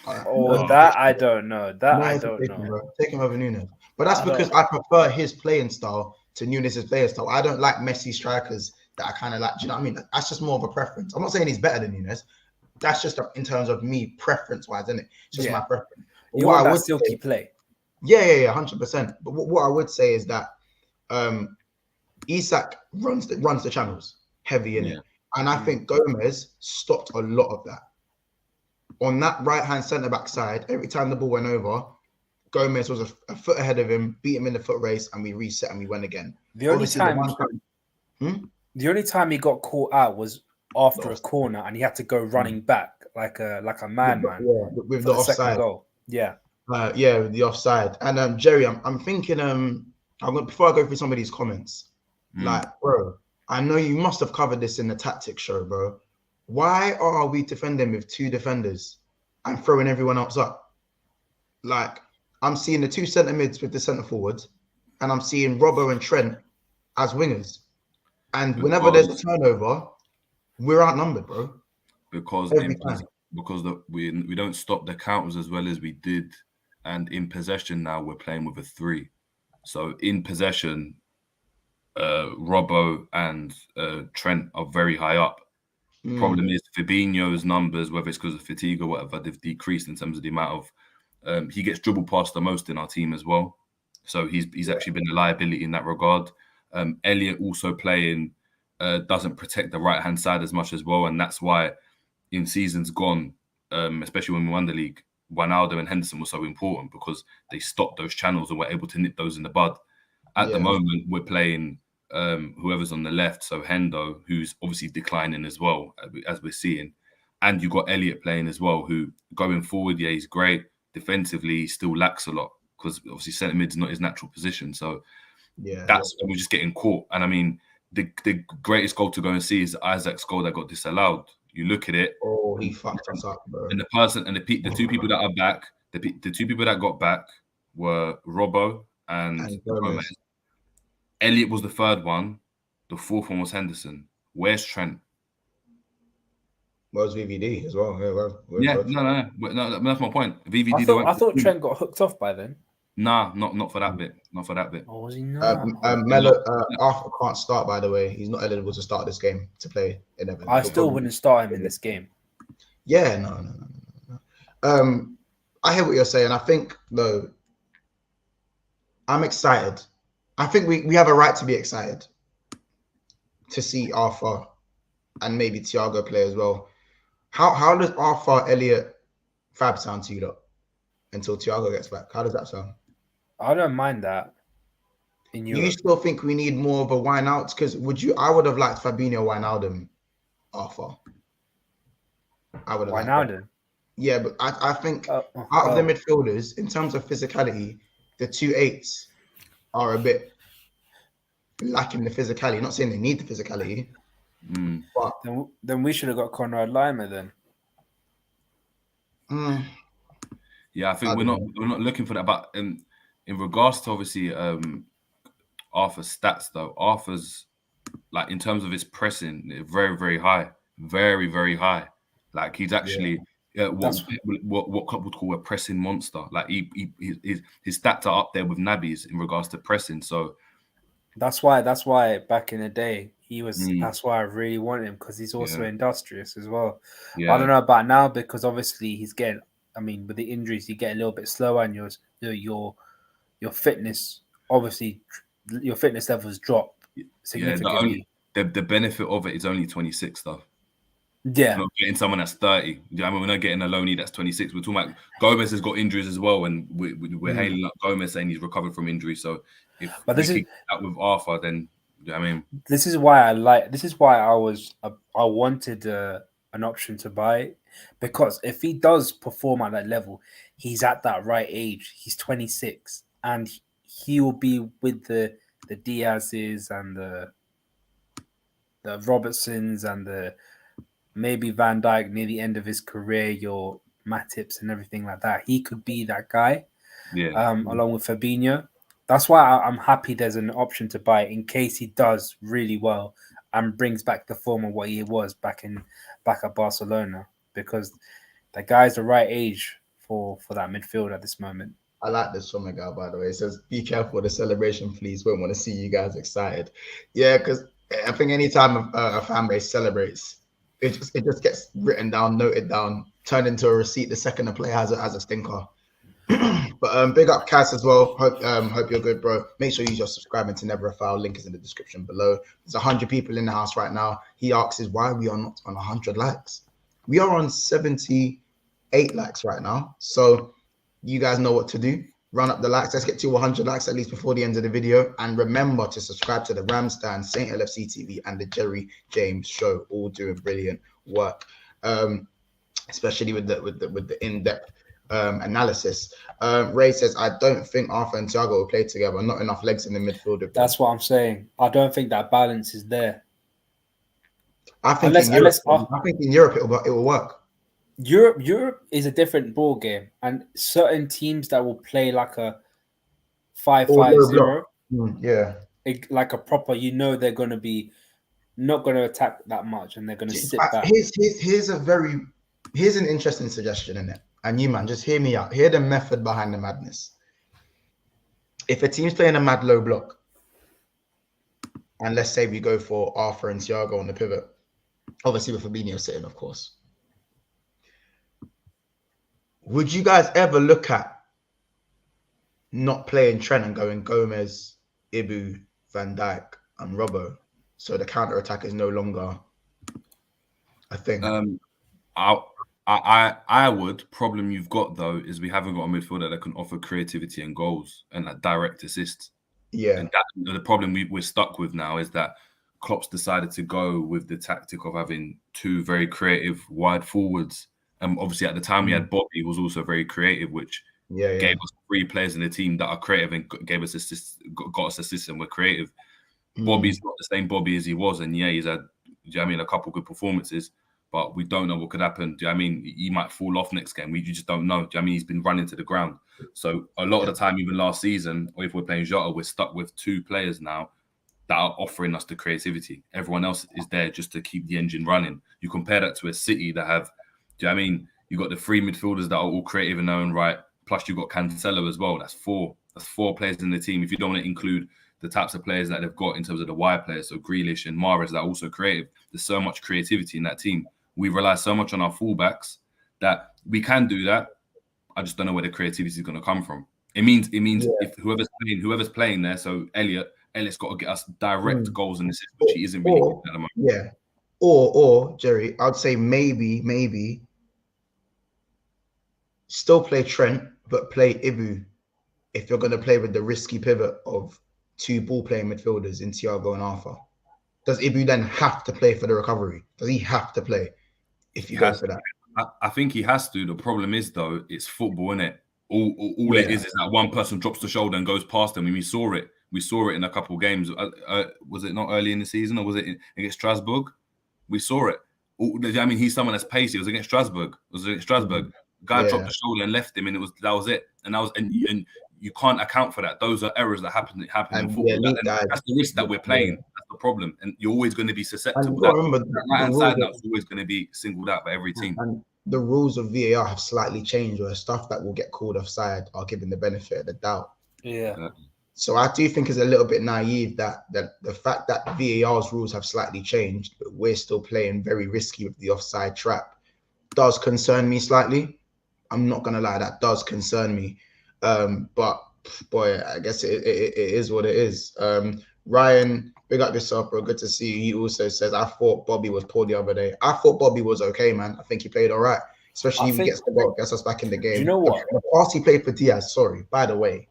I don't know. I don't know. Take him over Núñez. But that's because I prefer his playing style to Núñez's playing style. I don't like messy strikers that I kind of like. Do you know what I mean? That's just more of a preference. I'm not saying he's better than Núñez. That's just in terms of me preference-wise, isn't it? It's just my preference. But you want that silky play. Yeah, 100%. But what I would say is that Isak runs the channels heavy in it. And I think Gomez stopped a lot of that. On that right-hand centre-back side, every time the ball went over, Gomez was a foot ahead of him, beat him in the foot race, and we reset and we went again. The only time he got caught out was after a corner, and he had to go running back like a madman. Yeah, with the second offside goal. Yeah. Yeah, with the offside. And Jerry, I'm thinking before I go through some of these comments, like, bro, I know you must have covered this in the tactics show, bro. Why are we defending with 2 defenders and throwing everyone else up? Like, I'm seeing the 2 centre mids with the centre forwards, and I'm seeing Robbo and Trent as wingers. And whenever there's a turnover, we're outnumbered, bro. Because we don't stop the counters as well as we did, and in possession now we're playing with a 3. So in possession, Robbo and Trent are very high up. Problem is Fabinho's numbers, whether it's because of fatigue or whatever, they've decreased in terms of the amount of he gets dribbled past the most in our team as well. So he's actually been a liability in that regard. Elliott also playing doesn't protect the right hand side as much as well, and that's why in seasons gone, especially when we won the league, Wijnaldum and Henderson were so important because they stopped those channels and were able to nip those in the bud. At the moment, we're playing whoever's on the left, so Hendo, who's obviously declining as well, as we're seeing, and you've got Elliott playing as well, who going forward, yeah, he's great. Defensively, he still lacks a lot because obviously centre mid's not his natural position. So that's when we're just getting caught. And I mean, the greatest goal to go and see is Isaac's goal that got disallowed. You look at it. Oh, he fucked us up, bro. And the 2 people that are back, the 2 people that got back were Robbo and Gomez. Elliott was the 3rd one. The 4th one was Henderson. Where's Trent? Where's VVD as well? No, that's my point. VVD. I thought Trent got hooked off by then. Nah, not for that bit. Not for that bit. Oh, was he not? Melo, Arthur can't start, by the way. He's not eligible to start this game to play in Everton. I still wouldn't start him in this game. Yeah, no. I hear what you're saying. I think, though, I'm excited. I think we have a right to be excited to see Arthur and maybe Thiago play as well. How does Arthur, Elliott, Fab sound to you, though, until Thiago gets back? How does that sound? I don't mind that. In Europe. You still think we need more of a Wijnaldum? Because I would have liked Fabinho, Wijnaldum, Arthur. I would have Wijnaldum. Yeah, but I think out of the midfielders, in terms of physicality, the 2 8s are a bit lacking the physicality. Not saying they need the physicality, but then we should have got Conrad Lima then. Yeah, I think we're not looking for that. But in regards to obviously Arthur's stats, though, Arthur's like in terms of his pressing, very very high, very very high. Like he's actually what club would call a pressing monster. Like his stats are up there with Naby's in regards to pressing. So that's why back in the day he was. That's why I really wanted him, because he's also industrious as well. Yeah. I don't know about now, because obviously he's getting. I mean, with the injuries, you get a little bit slower, and your fitness, obviously, your fitness levels drop significantly. The benefit of it is only 26 though. Yeah, we're not getting someone that's 30. I mean, we're not getting a Loney that's 26. We're talking about Gomez has got injuries as well, and we're hailing up Gomez saying he's recovered from injury. So if this is that with Arthur, then I mean, this is why I wanted an option to buy, because if he does perform at that level, he's at that right age. He's 26, and he will be with the Diaz's and the Robertsons and the maybe Van Dijk near the end of his career, your Matips and everything like that. He could be that guy, along with Fabinho. That's why I'm happy there's an option to buy in case he does really well and brings back the form of what he was back at Barcelona, because the guy's the right age for that midfield at this moment. I like this from a guy, by the way. It says, be careful, the celebration, please. Won't want to see you guys excited. Yeah, because I think anytime a fan base celebrates, it just gets written down, noted down, turned into a receipt the second the player has a stinker. But big up Cass as well. Hope you're good, bro. Make sure you're subscribing to Never a Foul. Link is in the description below. There's 100 people in the house right now. He asks why we are not on 100 likes. We are on 78 likes right now. So you guys know what to do. Run up the likes. Let's get to 100 likes at least before the end of the video. And remember to subscribe to the Ramstand, Saint LFC TV, and the Jerry James Show. All doing brilliant work, especially with the in-depth analysis. Ray says, I don't think Arthur and Thiago will play together. Not enough legs in the midfield. That's what I'm saying. I don't think that balance is there. I think in Europe it will work. Europe is a different ball game, and certain teams that will play like a 5-5-0, like a proper, they're going to be not going to attack that much, and they're going to sit back. Here's an interesting suggestion in it, and you man, just hear me out. Hear the method behind the madness. If a team's playing a mad low block, and let's say we go for Arthur and Thiago on the pivot, obviously with Fabinho sitting, of course. Would you guys ever look at not playing Trent and going Gomez, Ibu, Van Dijk, and Robbo, so the counter attack is no longer a thing? I would. Problem you've got though is we haven't got a midfielder that can offer creativity and goals and like direct assists. Yeah. And the problem we're stuck with now is that Klopp's decided to go with the tactic of having two very creative wide forwards. Obviously, at the time we had Bobby, who was also very creative, which gave us 3 players in the team that are creative and gave us assists, got us assists and were creative. Bobby's not the same Bobby as he was, and he's had, a couple good performances, but we don't know what could happen. He might fall off next game. You just don't know. He's been running to the ground. So a lot of the time, even last season, or if we're playing Jota, we're stuck with 2 players now that are offering us the creativity. Everyone else is there just to keep the engine running. You compare that to a City that have, you've got the 3 midfielders that are all creative in their own right. Plus, you've got Cancelo as well. That's 4. That's 4 players in the team. If you don't want to include the types of players that they've got in terms of the wide players, so Grealish and Mahrez that are also creative, there's so much creativity in that team. We rely so much on our fullbacks that we can do that. I just don't know where the creativity is going to come from. It means if whoever's playing there, so Elliott's got to get us direct goals in this, which he isn't really getting at the moment. Yeah. Or Jerry, I'd say maybe still play Trent, but play Ibu if you're going to play with the risky pivot of 2 ball-playing midfielders in Thiago and Arthur. Does Ibu then have to play for the recovery? Does he have to play if you go for that? I think he has to. The problem is, though, it's football, isn't it? All it is that one person drops the shoulder and goes past them. And we saw it. We saw it in a couple of games. Was it not early in the season, or was it against Strasbourg? We saw it. He's someone that's pacey. It was against Strasbourg. Guy dropped the shoulder and left him, and that was it. And you can't account for that. Those are errors that happen in football. That's the risk that we're playing. That's the problem. And you're always going to be susceptible. That right-hand side is always going to be singled out by every team. And the rules of VAR have slightly changed, where stuff that will get called offside are given the benefit of the doubt. Yeah. So I do think it's a little bit naive that the fact that VAR's rules have slightly changed, but we're still playing very risky with the offside trap, does concern me slightly. I'm not going to lie, that does concern me. But boy, I guess it is what it is. Ryan, big up yourself, bro. Good to see you. He also says, I thought Bobby was poor the other day. I thought Bobby was okay, man. I think he played all right, especially if he gets the ball, gets us back in the game. You know what? The pass he played for Diaz, by the way.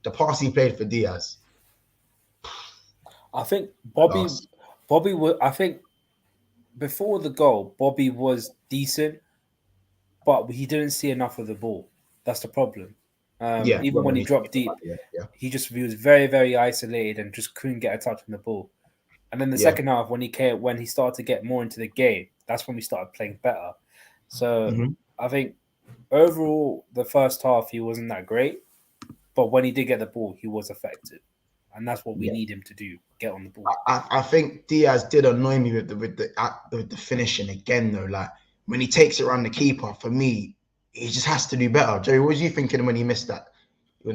The pass he played for Diaz. I think Bobby was, I think before the goal, Bobby was decent, but he didn't see enough of the ball. That's the problem. Even when he dropped deep, he was very, very isolated and just couldn't get a touch on the ball. And then the second half, when he started to get more into the game, that's when we started playing better. So I think overall, the first half, he wasn't that great. But when he did get the ball, he was effective. And that's what we need him to do, get on the ball. I think Diaz did annoy me with the finishing again, though. Like, when he takes it around the keeper, for me, he just has to do better. Jerry, what was you thinking when he missed that?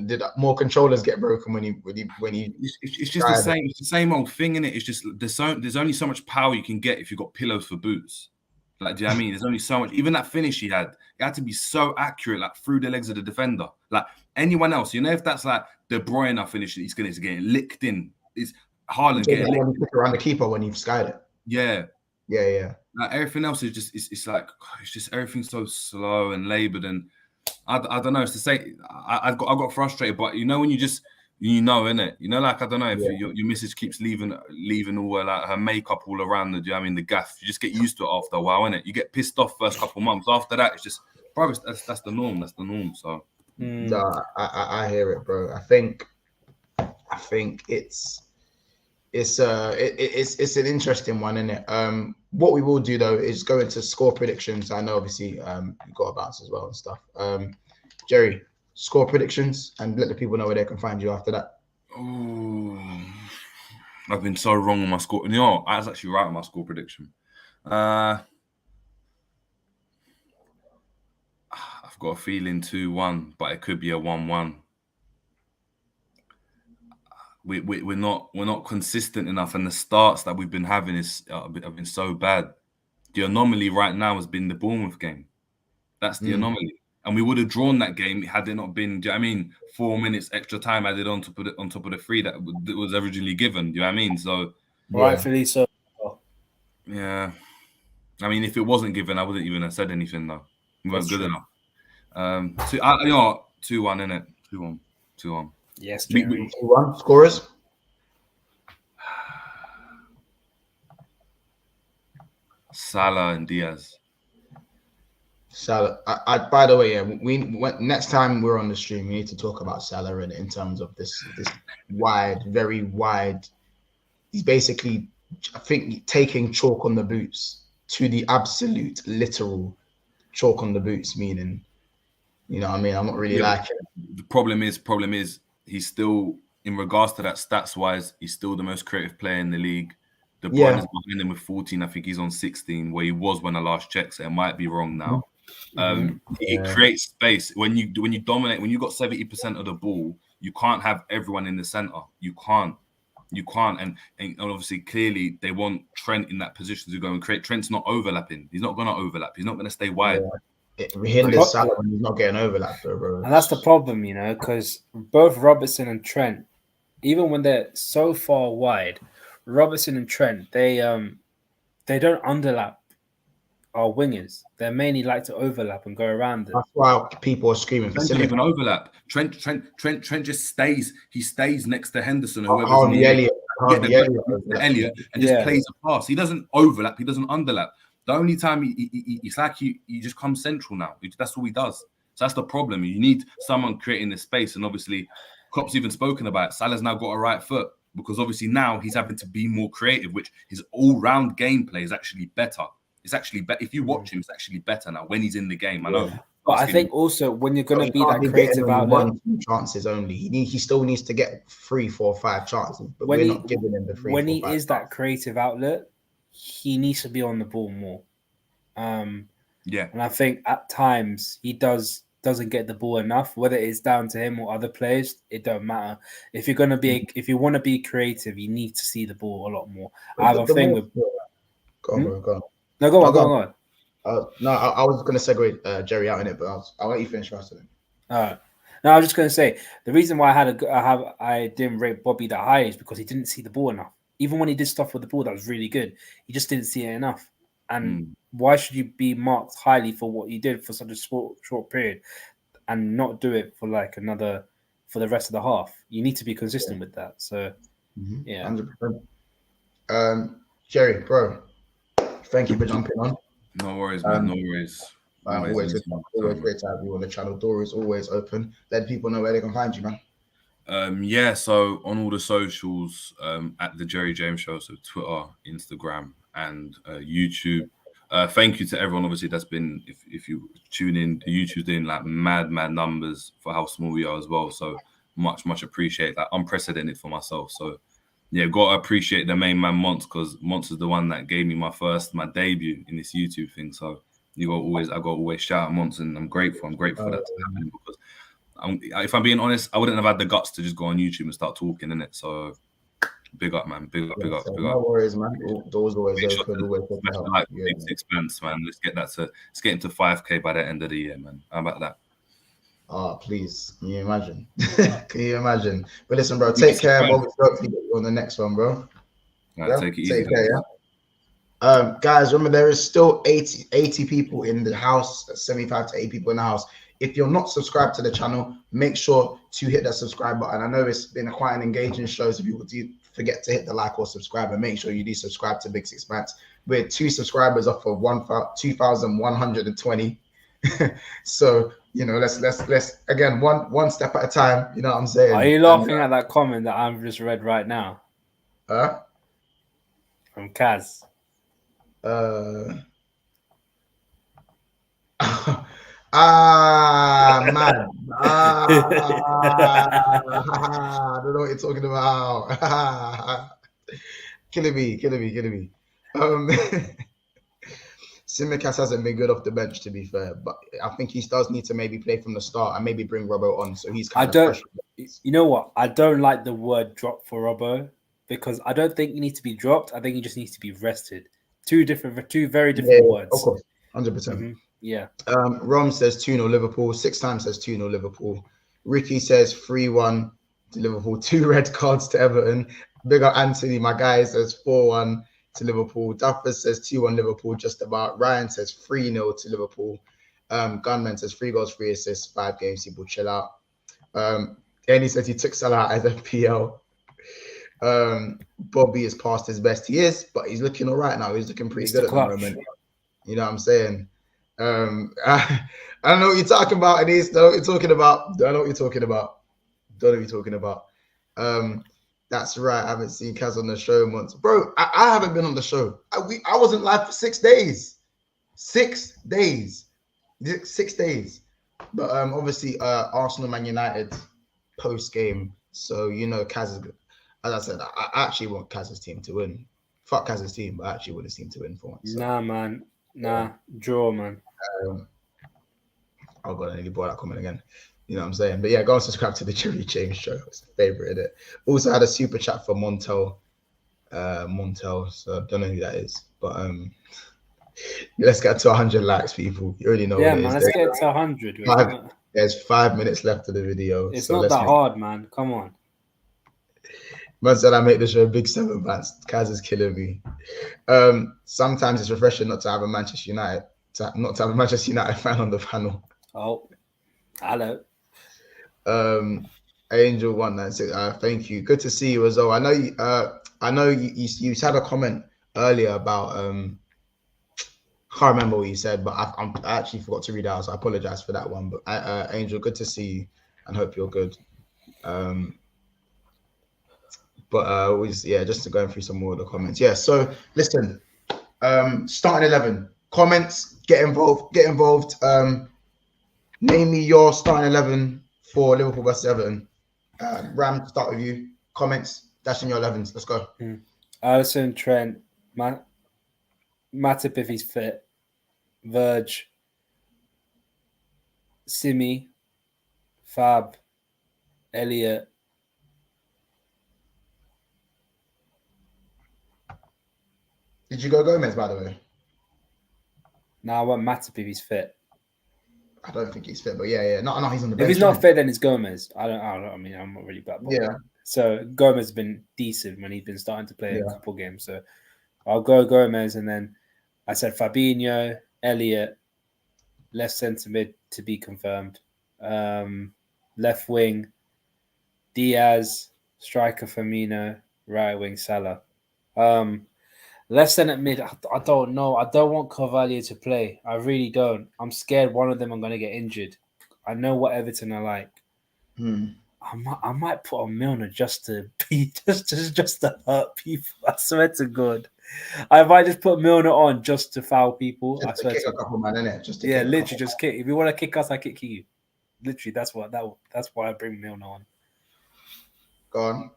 Did more controllers get broken when he? It's just the same. It's the same old thing, innit? It's just there's only so much power you can get if you've got pillows for boots. Like, do you know what I mean? There's only so much. Even that finish he had to be so accurate, like through the legs of the defender. Like anyone else, if that's like De Bruyne finish, he's going to get licked in. It's Haaland getting licked around the keeper when you've skied it. Yeah. Like everything else is just it's just everything's so slow and laboured, and I don't know. It's to say I got frustrated, but you know when you just innit? You know, like I don't know if your missus keeps leaving all like her makeup all around the, I mean the gaff. You just get used to it after a while, innit? You get pissed off first couple months. After that, it's just, bro, that's the norm. That's the norm. So nah, I hear it, bro. I think it's an interesting one, isn't it? What we will do though is go into score predictions. I know obviously you've got a bounce as well and stuff. Jerry, score predictions and let the people know where they can find you after that. Oh, I've been so wrong on my score. You know, I was actually right on my score prediction. I've got a feeling 2-1, but it could be a 1-1. We're not consistent enough, and the starts that we've been having have been so bad. The anomaly right now has been the Bournemouth game. That's the anomaly, and we would have drawn that game had it not been. Do you know what I mean? 4 minutes extra time added on top of the 3 that was originally given. Do you know what I mean? So rightfully so. Yeah, I mean, if it wasn't given, I wouldn't even have said anything though. We weren't good enough. 2-1, innit? 2-1. Yes, Jerry. 2-1 scorers. Salah and Diaz. Salah. By the way, next time we're on the stream, we need to talk about Salah in terms of this wide, very wide. He's basically, I think, taking chalk on the boots to the absolute literal chalk on the boots, meaning, you know what I mean? I'm not really liking it. The problem is he's still, in regards to that stats wise, he's still the most creative player in the league. De Bruyne is behind him with 14. I think he's on 16, where he was when I last checked. So it might be wrong now. He creates space when you dominate. When you got 70% of the ball, you can't have everyone in the center. You can't. And obviously, clearly, they want Trent in that position to go and create. Trent's not overlapping. He's not going to overlap. He's not going to stay wide. It hinders Salah when he's not getting overlapped, bro. And that's the problem, you know, because both Robertson and Trent, even when they're so far wide, Robertson and Trent, they don't underlap our wingers. They mainly like to overlap and go around them. That's why people are screaming for Trent doesn't even overlap. Trent just stays. He stays next to Henderson or whoever's Elliot, and just plays a pass. He doesn't overlap. He doesn't underlap. The only time it's like he just comes central now. That's all he does. So that's the problem. You need someone creating the space. And obviously, Klopp's even spoken about it. Salah's now got a right foot because obviously now he's having to be more creative, which his all-round gameplay is actually better. It's actually better. If you watch him, it's actually better now when he's in the game. I know. But I think also when you're going to be that creative outlet, 1-2 chances only. He still needs to get 3, 4, 5 chances. But we're not giving him the 3. When he is that creative outlet, he needs to be on the ball more. And I think at times he doesn't get the ball enough. Whether it's down to him or other players, it don't matter. If you want to be creative, you need to see the ball a lot more. I have a thing with. Go on. No, go on. No, I was going to segue Jerry out in it, but I'll let you finish first. All right. No, I was just going to say the reason why I didn't rate Bobby that high is because he didn't see the ball enough. Even when he did stuff with the ball that was really good, he just didn't see it enough. And why should you be marked highly for what you did for such a short period and not do it for the rest of the half? You need to be consistent with that. So, 100%. Jerry, bro, thank you for jumping on. No worries, man. No worries. Always great to have you on the channel. Door is always open. Let people know where they can find you, man. So on all the socials, at the Jerry James Show, so Twitter, Instagram, and YouTube. Thank you to everyone, obviously, that's been, if you tune in, YouTube's doing like mad numbers for how small we are as well. So much appreciate that. Unprecedented for myself. So yeah, got to appreciate the main man Monts, because Monts is the one that gave me my debut in this YouTube thing. So I got always shout out Monts, and I'm grateful. I'm grateful for that to happen, because if I'm being honest, I wouldn't have had the guts to just go on YouTube and start talking in it. So big up, man. Big up. No worries, man. Doors always open. Big expense, man. Let's get into 5K by the end of the year, man. How about that? Oh, please. Can you imagine? Can you imagine? But listen, bro, take care. We'll hopefully get you on the next one, bro. Right, take it easy. Take care, yeah. Guys, remember there is still 80 people in the house, 75 to 80 people in the house. if you're not subscribed to the channel, make sure to hit that subscribe button. I know it's been quite an engaging show, so people do forget to hit the like or subscribe, and make sure you do subscribe to Big Six Bats. We're 2 subscribers off of 2,120. So, you know, let's again, one step at a time. You know what I'm saying? Are you laughing at that comment that I've just read right now? From Kaz. Man. I don't know what you're talking about. Killing me. Simicast hasn't been good off the bench, to be fair, but I think he does need to maybe play from the start and maybe bring Robbo on, so he's kind of fresh. You know what? I don't like the word drop for Robbo, because I don't think he needs to be dropped. I think he just needs to be rested. Two very different words. Of course, 100%. Yeah. Rom says 2-0 Liverpool. 6 times says 2-0 Liverpool. Ricky says 3-1 to Liverpool. 2 red cards to Everton. Big up Anthony, my guy, says 4-1 to Liverpool. Duffer says 2-1 Liverpool, just about. Ryan says 3-0 to Liverpool. Gunman says 3 goals, 3 assists, 5 games. People chill out. Danny says he took Salah as a PL. Bobby is past his best. He is, but he's looking all right now. He's looking pretty good at the moment. You know what I'm saying? I don't know what you're talking about, Anis. Don't know what you're talking about. That's right. I haven't seen Kaz on the show once. Bro, I haven't been on the show. I wasn't live for 6 days. 6 days. 6 days. But obviously Arsenal Man United post-game. So, you know, Kaz is good. As I said, I actually want Kaz's team to win. Fuck Kaz's team, but I actually want his team to win for once. So. Nah, man. Nah. Draw, man. Oh, God, I nearly brought that comment again. You know what I'm saying? But yeah, go and subscribe to the Cherry James show. It's a favorite, isn't it? Also had a super chat for Montel. So I don't know who that is. But let's get to 100 likes, people. You already know. Yeah, man, let's get to 100. There's 5 minutes left of the video. It's not that hard, man. Come on. Man said I make the show Big 7 Bats. Kaz is killing me. Sometimes it's refreshing not to have a Manchester United fan on the panel. Oh, hello. Angel 196. Thank you. Good to see you as well. I know you had a comment earlier about can't remember what you said, but I actually forgot to read out, so I apologize for that one. But Angel, good to see you and hope you're good. Just going through some more of the comments. Yeah, so listen, starting 11 comments, get involved. Name me your starting 11 for Liverpool versus Everton. Ram, start with you. Comments, dash in your 11s. Let's go. Alisson, Trent, Matip if he's fit, Verge, Simi, Fab, Elliot. Did you go Gomez, by the way? No, I want Matip if he's fit. I don't think he's fit, but yeah. No, he's on the bench. If he's not fit, then it's Gomez. I don't know. I mean, I'm not really bad. Yeah. So Gomez has been decent when he's been starting to play a couple games. So I'll go Gomez, and then I said Fabinho, Elliot, left centre mid to be confirmed. Left wing, Diaz, striker Firmino, right wing Salah. Left centre mid, I don't know. I don't want Carvalho to play. I really don't. I'm scared one of them are going to get injured. I know what Everton are like. I might put on Milner just to hurt people. I swear to God. I might just put Milner on just to foul people. Just to kick a couple man in it. Just kick. If you want to kick us, I kick you. Literally, that's why I bring Milner on. Go on.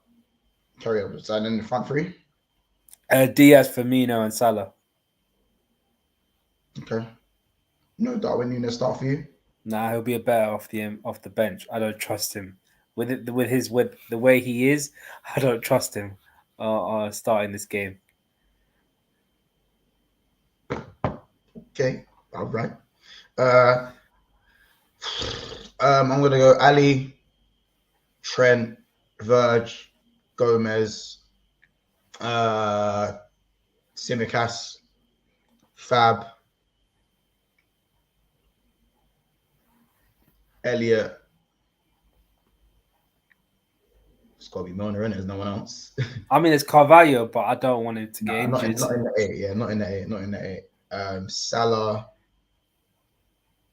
Carry on. So then the front three. Diaz, Firmino, and Salah. Okay. No Darwin Núñez start for you? Nah, he'll be a better off the bench. I don't trust him with the way he is. I don't trust him starting this game. Okay, all right. I'm gonna go Ali, Trent, Verge, Gomez, Simicast, Fab, Elliot. It's got to be Milner, innit? There's no one else. I mean, it's Carvalho, but I don't want him to get injured. Not in the 8. Yeah, not in the 8. Salah,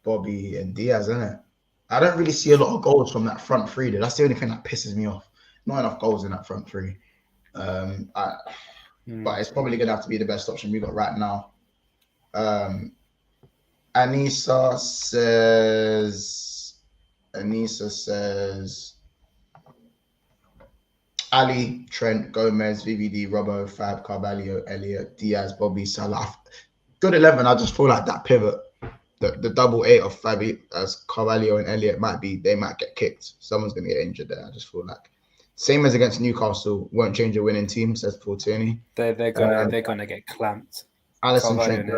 Bobby, and Diaz, innit? I don't really see a lot of goals from that front three. That's the only thing that pisses me off. Not enough goals in that front three. But it's probably going to have to be the best option we got right now. Anissa says Ali, Trent, Gomez, VVD, Robbo, Fab, Carvalho, Elliot, Diaz, Bobby, Salah. Good 11. I just feel like that pivot, the double 8 of Fabi as Carvalho and Elliot they might get kicked. Someone's going to get injured there. I just feel like. Same as against Newcastle, won't change a winning team, says Fortuny. They're gonna get clamped. Alisson, Trent,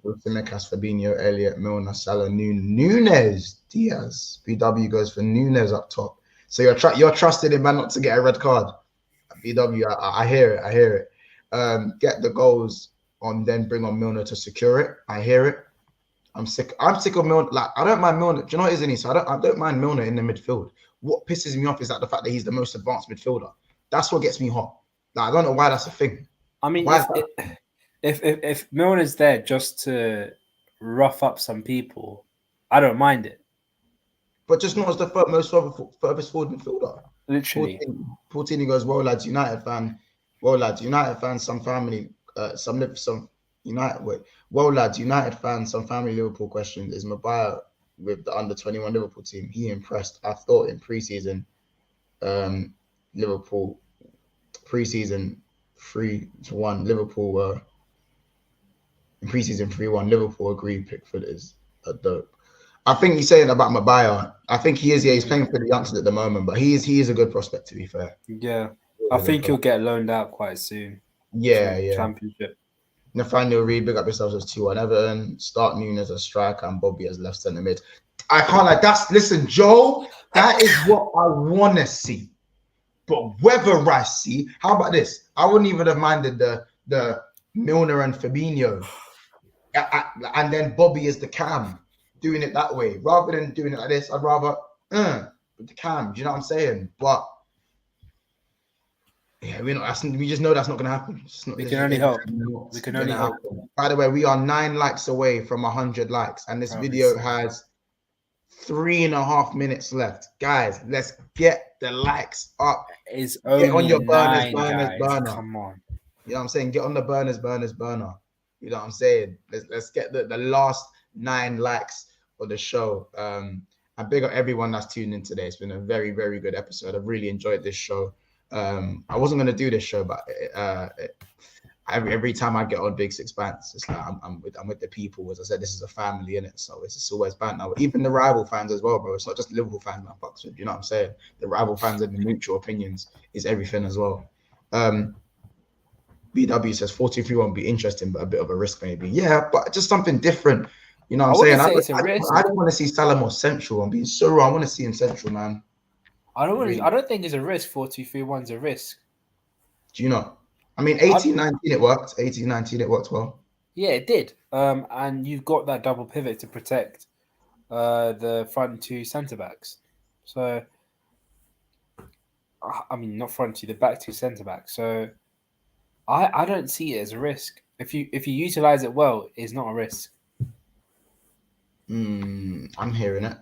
Tsimikas, Fabinho, Elliot, Milner, Salah, Nunes, Diaz. BW goes for Nunes up top. So you're trusted in man not to get a red card. BW, I hear it. Get the goals on, then bring on Milner to secure it. I hear it. I'm sick of Milner. Like, I don't mind Milner. Do you know what it is, Anissa? I don't mind Milner in the midfield. What pisses me off is that the fact that he's the most advanced midfielder. That's what gets me hot. Like, I don't know why that's a thing. I mean, if Milner's there just to rough up some people, I don't mind it. But just not as the most furthest forward midfielder. Literally. Fortini goes, well, lads, United fan, some family, some United. Wait, well, lads, United fans, some family Liverpool questions. Is Maguire with the under-21 Liverpool team? He impressed. I thought in pre-season, Liverpool pre-season 3-1. Liverpool were in pre-season 3-1. Liverpool agreed Pickford is a dope. I think he's saying about Maguire. I think he is. Yeah, he's playing for the youngsters at the moment, but he is a good prospect, to be fair. Yeah, I think he'll get loaned out quite soon. Yeah. Championship. Nathaniel Reid, big up yourselves as 2-1 Everton. Start Nunes as striker and Bobby as left centre mid. I can't like that's. Listen, Joe, that is what I want to see. But whether I see, how about this? I wouldn't even have minded the Milner and Fabinho, and then Bobby is the cam. Doing it that way rather than doing it like this. I'd rather with the cam. Do you know what I'm saying? But yeah, we just know that's not going to happen. We can only hope. We can only hope. By the way, we are 9 likes away from 100 likes, and this video has 3.5 minutes left. Guys, let's get the likes up. It's only get on your burner. Come on. You know what I'm saying? Get on the burner. You know what I'm saying? Let's get the last 9 likes for the show. I big up everyone that's tuned in today. It's been a very, very good episode. I've really enjoyed this show. I wasn't going to do this show, but every time I get on Big Six Bands, it's like I'm with the people. As I said, this is a family, innit? So it's always banter. Even the rival fans as well, bro. It's not just Liverpool fans that fucks with. You know what I'm saying? The rival fans and the mutual opinions is everything as well. BW says 4-2-3 won't be interesting, but a bit of a risk maybe. Yeah, but just something different. You know what I'm saying? I don't want to see Salah more central. I'm being so wrong. I want to see him central, man. I don't think it's a risk. 4-2-3-1's a risk. Do you know? I mean, 18-19 it worked. 18-19 it worked well. Yeah, it did. And you've got that double pivot to protect the front 2 centre backs. So, I mean, not front 2, the back 2 centre backs. So, I don't see it as a risk. If you utilize it well, it's not a risk. I'm hearing it.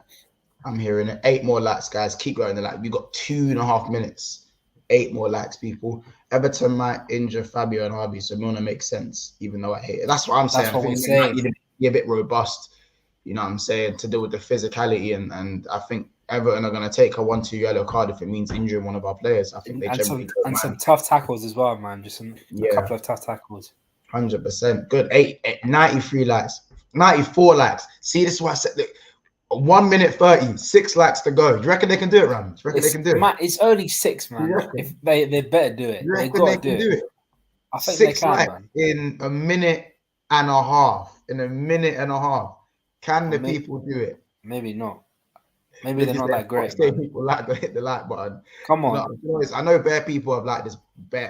8 more likes, guys. Keep going. We got 2.5 minutes. 8 more likes, people. Everton might injure Fabio and Harvey, so Milner makes sense, even though I hate it. That's what I'm saying. That's what we're saying. Be a bit robust, you know what I'm saying, to deal with the physicality. And I think Everton are going to take a 1-2 yellow card if it means injuring one of our players. I think they generally some tough tackles as well, man. Just a couple of tough tackles. 100%. Good. 93 likes. 94 likes. See, this is what I said. Look, 1 minute 30, 6 likes to go. You reckon they can do it, Ram? They can do it? It's only 6, man. If they better do it. They got to do it. I think 6 they can, likes man. In a minute and a half. Can the people do it? Maybe not. Maybe they're not that great. People like to hit the like button. Come on. I know bare people have liked this.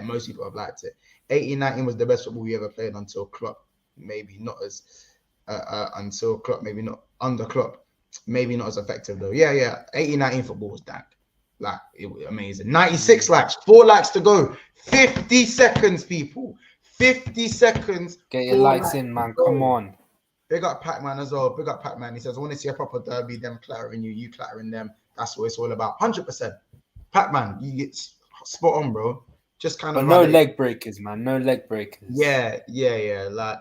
Most people have liked it. 18-19 was the best football we ever played until Klopp. Maybe not as until Klopp. Maybe not under Klopp. maybe not as effective though. Yeah. 18-19 football was dank. Like, it was amazing. 96 likes, 4 likes to go. 50 seconds, people. 50 seconds. Get your likes in, man. Come on. Big up Pac-Man as well. Big up Pac-Man. He says, I want to see a proper derby, them clattering you clattering them. That's what it's all about. 100%. Pac-Man, you get spot on, bro. Just kind of. But no leg breakers, man. No leg breakers. Yeah. Like,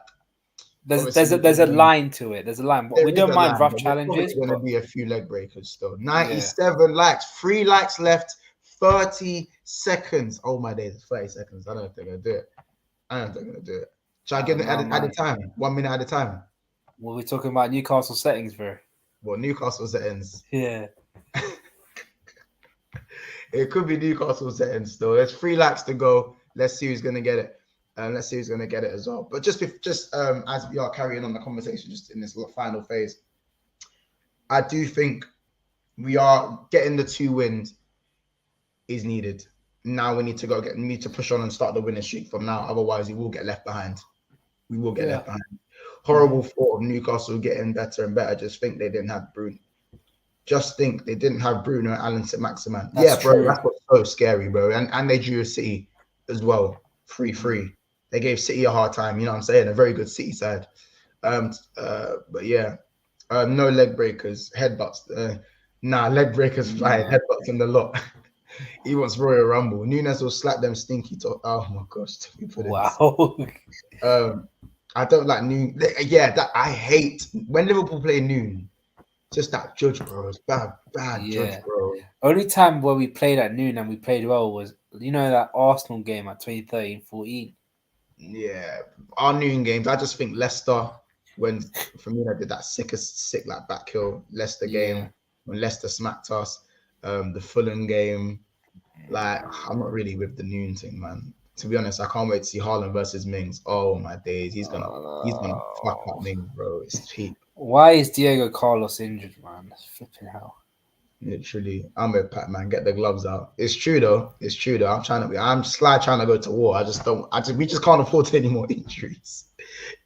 there's a line to it. There's a line. We don't mind rough challenges. There's going to be a few leg breakers still. 97 likes. 3 likes left. 30 seconds. Oh my days, 30 seconds. I don't know if they're going to do it. Should I give it at a time? 1 minute at a time. Well, we're talking about Newcastle settings, bro. Well, Newcastle settings. Yeah. It could be Newcastle settings still. There's 3 laps to go. Let's see who's going to get it. Let's see who's going to get it as well. But just as we are carrying on the conversation, just in this final phase, I do think we are getting the 2 wins is needed. Now we need to push on and start the winning streak from now. Otherwise, we will get left behind. We will get left behind. Horrible thought of Newcastle getting better and better. Just think they didn't have Bruno. Just think they didn't have Bruno and Alan St-Maximin. Yeah, bro, true. That's what's so scary, bro. And they drew a City as well, 3-3. They gave City a hard time, you know what I'm saying? A very good City side. But yeah, no leg breakers, headbutts. Leg breakers flying, headbutts in the lot. He wants Royal Rumble. Nunes will slap them stinky top. Oh my gosh. Wow. I don't like Noon. Yeah, that I hate when Liverpool play Noon. Just that judge, bro. It's bad judge, bro. Only time where we played at Noon and we played well was, that Arsenal game at 2013-14. Yeah, our Noon games. I just think Leicester, when Firmino did that sick like back heel Leicester game, when Leicester smacked us, the Fulham game. Like, I'm not really with the Noon thing, man. To be honest, I can't wait to see Haaland versus Mings. Oh my days, he's gonna fuck up Mings, bro. It's cheap. Why is Diego Carlos injured, man? That's flipping hell. Literally, I'm with Pat, man. Get the gloves out. It's true though. I'm sly trying to go to war. We just can't afford any more injuries.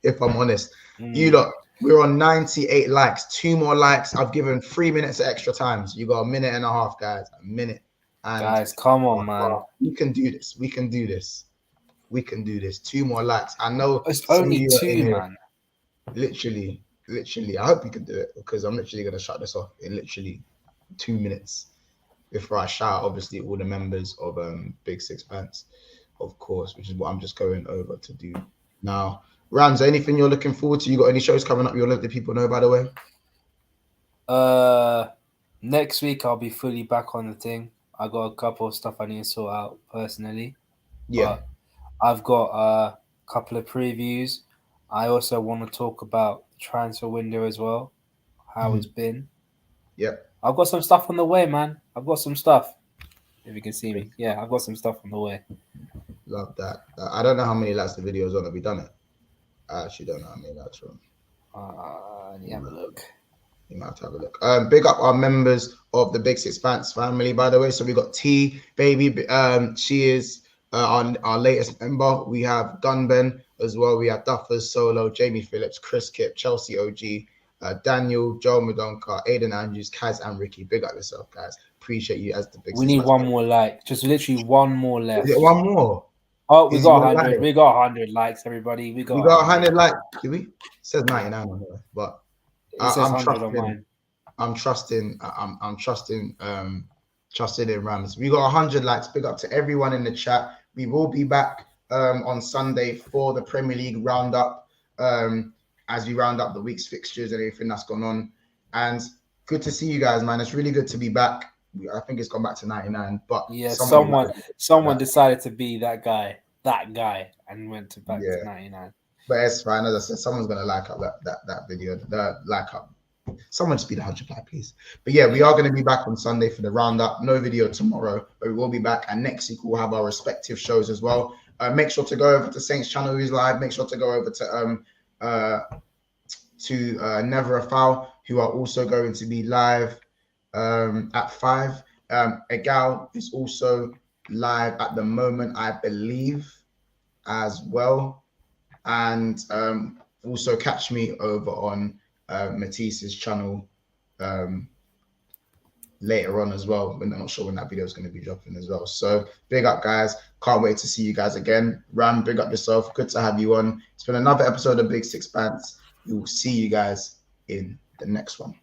If I'm honest, you lot, we're on 98 likes. 2 more likes. I've given 3 minutes of extra time. So you got a minute and a half, guys. A minute. And guys, come on, man. We can do this. 2 more likes. I know it's only 2, man. Literally. I hope you can do it because I'm literally gonna shut this off in literally 2 minutes before I shout obviously all the members of Big Six Pants, of course, which is what I'm just going over to do now. Rams, anything you're looking forward to? You got any shows coming up you'll let the people know, by the way? Next week I'll be fully back on the thing. I got a couple of stuff I need to sort out personally. Yeah. But I've got a couple of previews. I also want to talk about the transfer window as well, how it's been. Yep. I've got some stuff on the way, man. I've got some stuff. If you can see me. Yeah, I've got some stuff on the way. Love that. I don't know how many likes the video's on. Have we done it? I actually don't know how many likes on. Let me have a look. You might have to have a look. Big up our members of the Big Six Pants family, by the way. So we got T Baby. She is our latest member. We have Gunben as well. We have Duffers, Solo, Jamie Phillips, Chris Kip, Chelsea OG, Daniel, Joe Madonka, Aiden Andrews, Kaz, and Ricky. Big up yourself, guys. Appreciate you as the Big Six. We need one more like. Just literally one more left. Is it one more? Oh, we got 100. Like? We got 100 likes, everybody. We got 100 likes. Do we? It says 99 on there, but I'm trusting in Rams. We got 100 likes. Big up to everyone in the chat. We will be back on Sunday for the Premier League roundup as we round up the week's fixtures and everything that's gone on. And good to see you guys, man. It's really good to be back. I think it's gone back to 99, but yeah, someone decided to be that guy, and went back to 99. But it's fine. As I said, someone's gonna like up that video. Someone just be the 100 like, please. But yeah, we are going to be back on Sunday for the roundup. No video tomorrow, but we will be back. And next week we'll have our respective shows as well. Make sure to go over to Saints channel who's live. Make sure to go over to Never a Foul, who are also going to be live at 5. Egal is also live at the moment, I believe, as well. And also catch me over on Matisse's channel later on as well. But I'm not sure when that video is going to be dropping as well. So big up, guys. Can't wait to see you guys again. Ram, big up yourself. Good to have you on. It's been another episode of Big Six Pants. We will see you guys in the next one.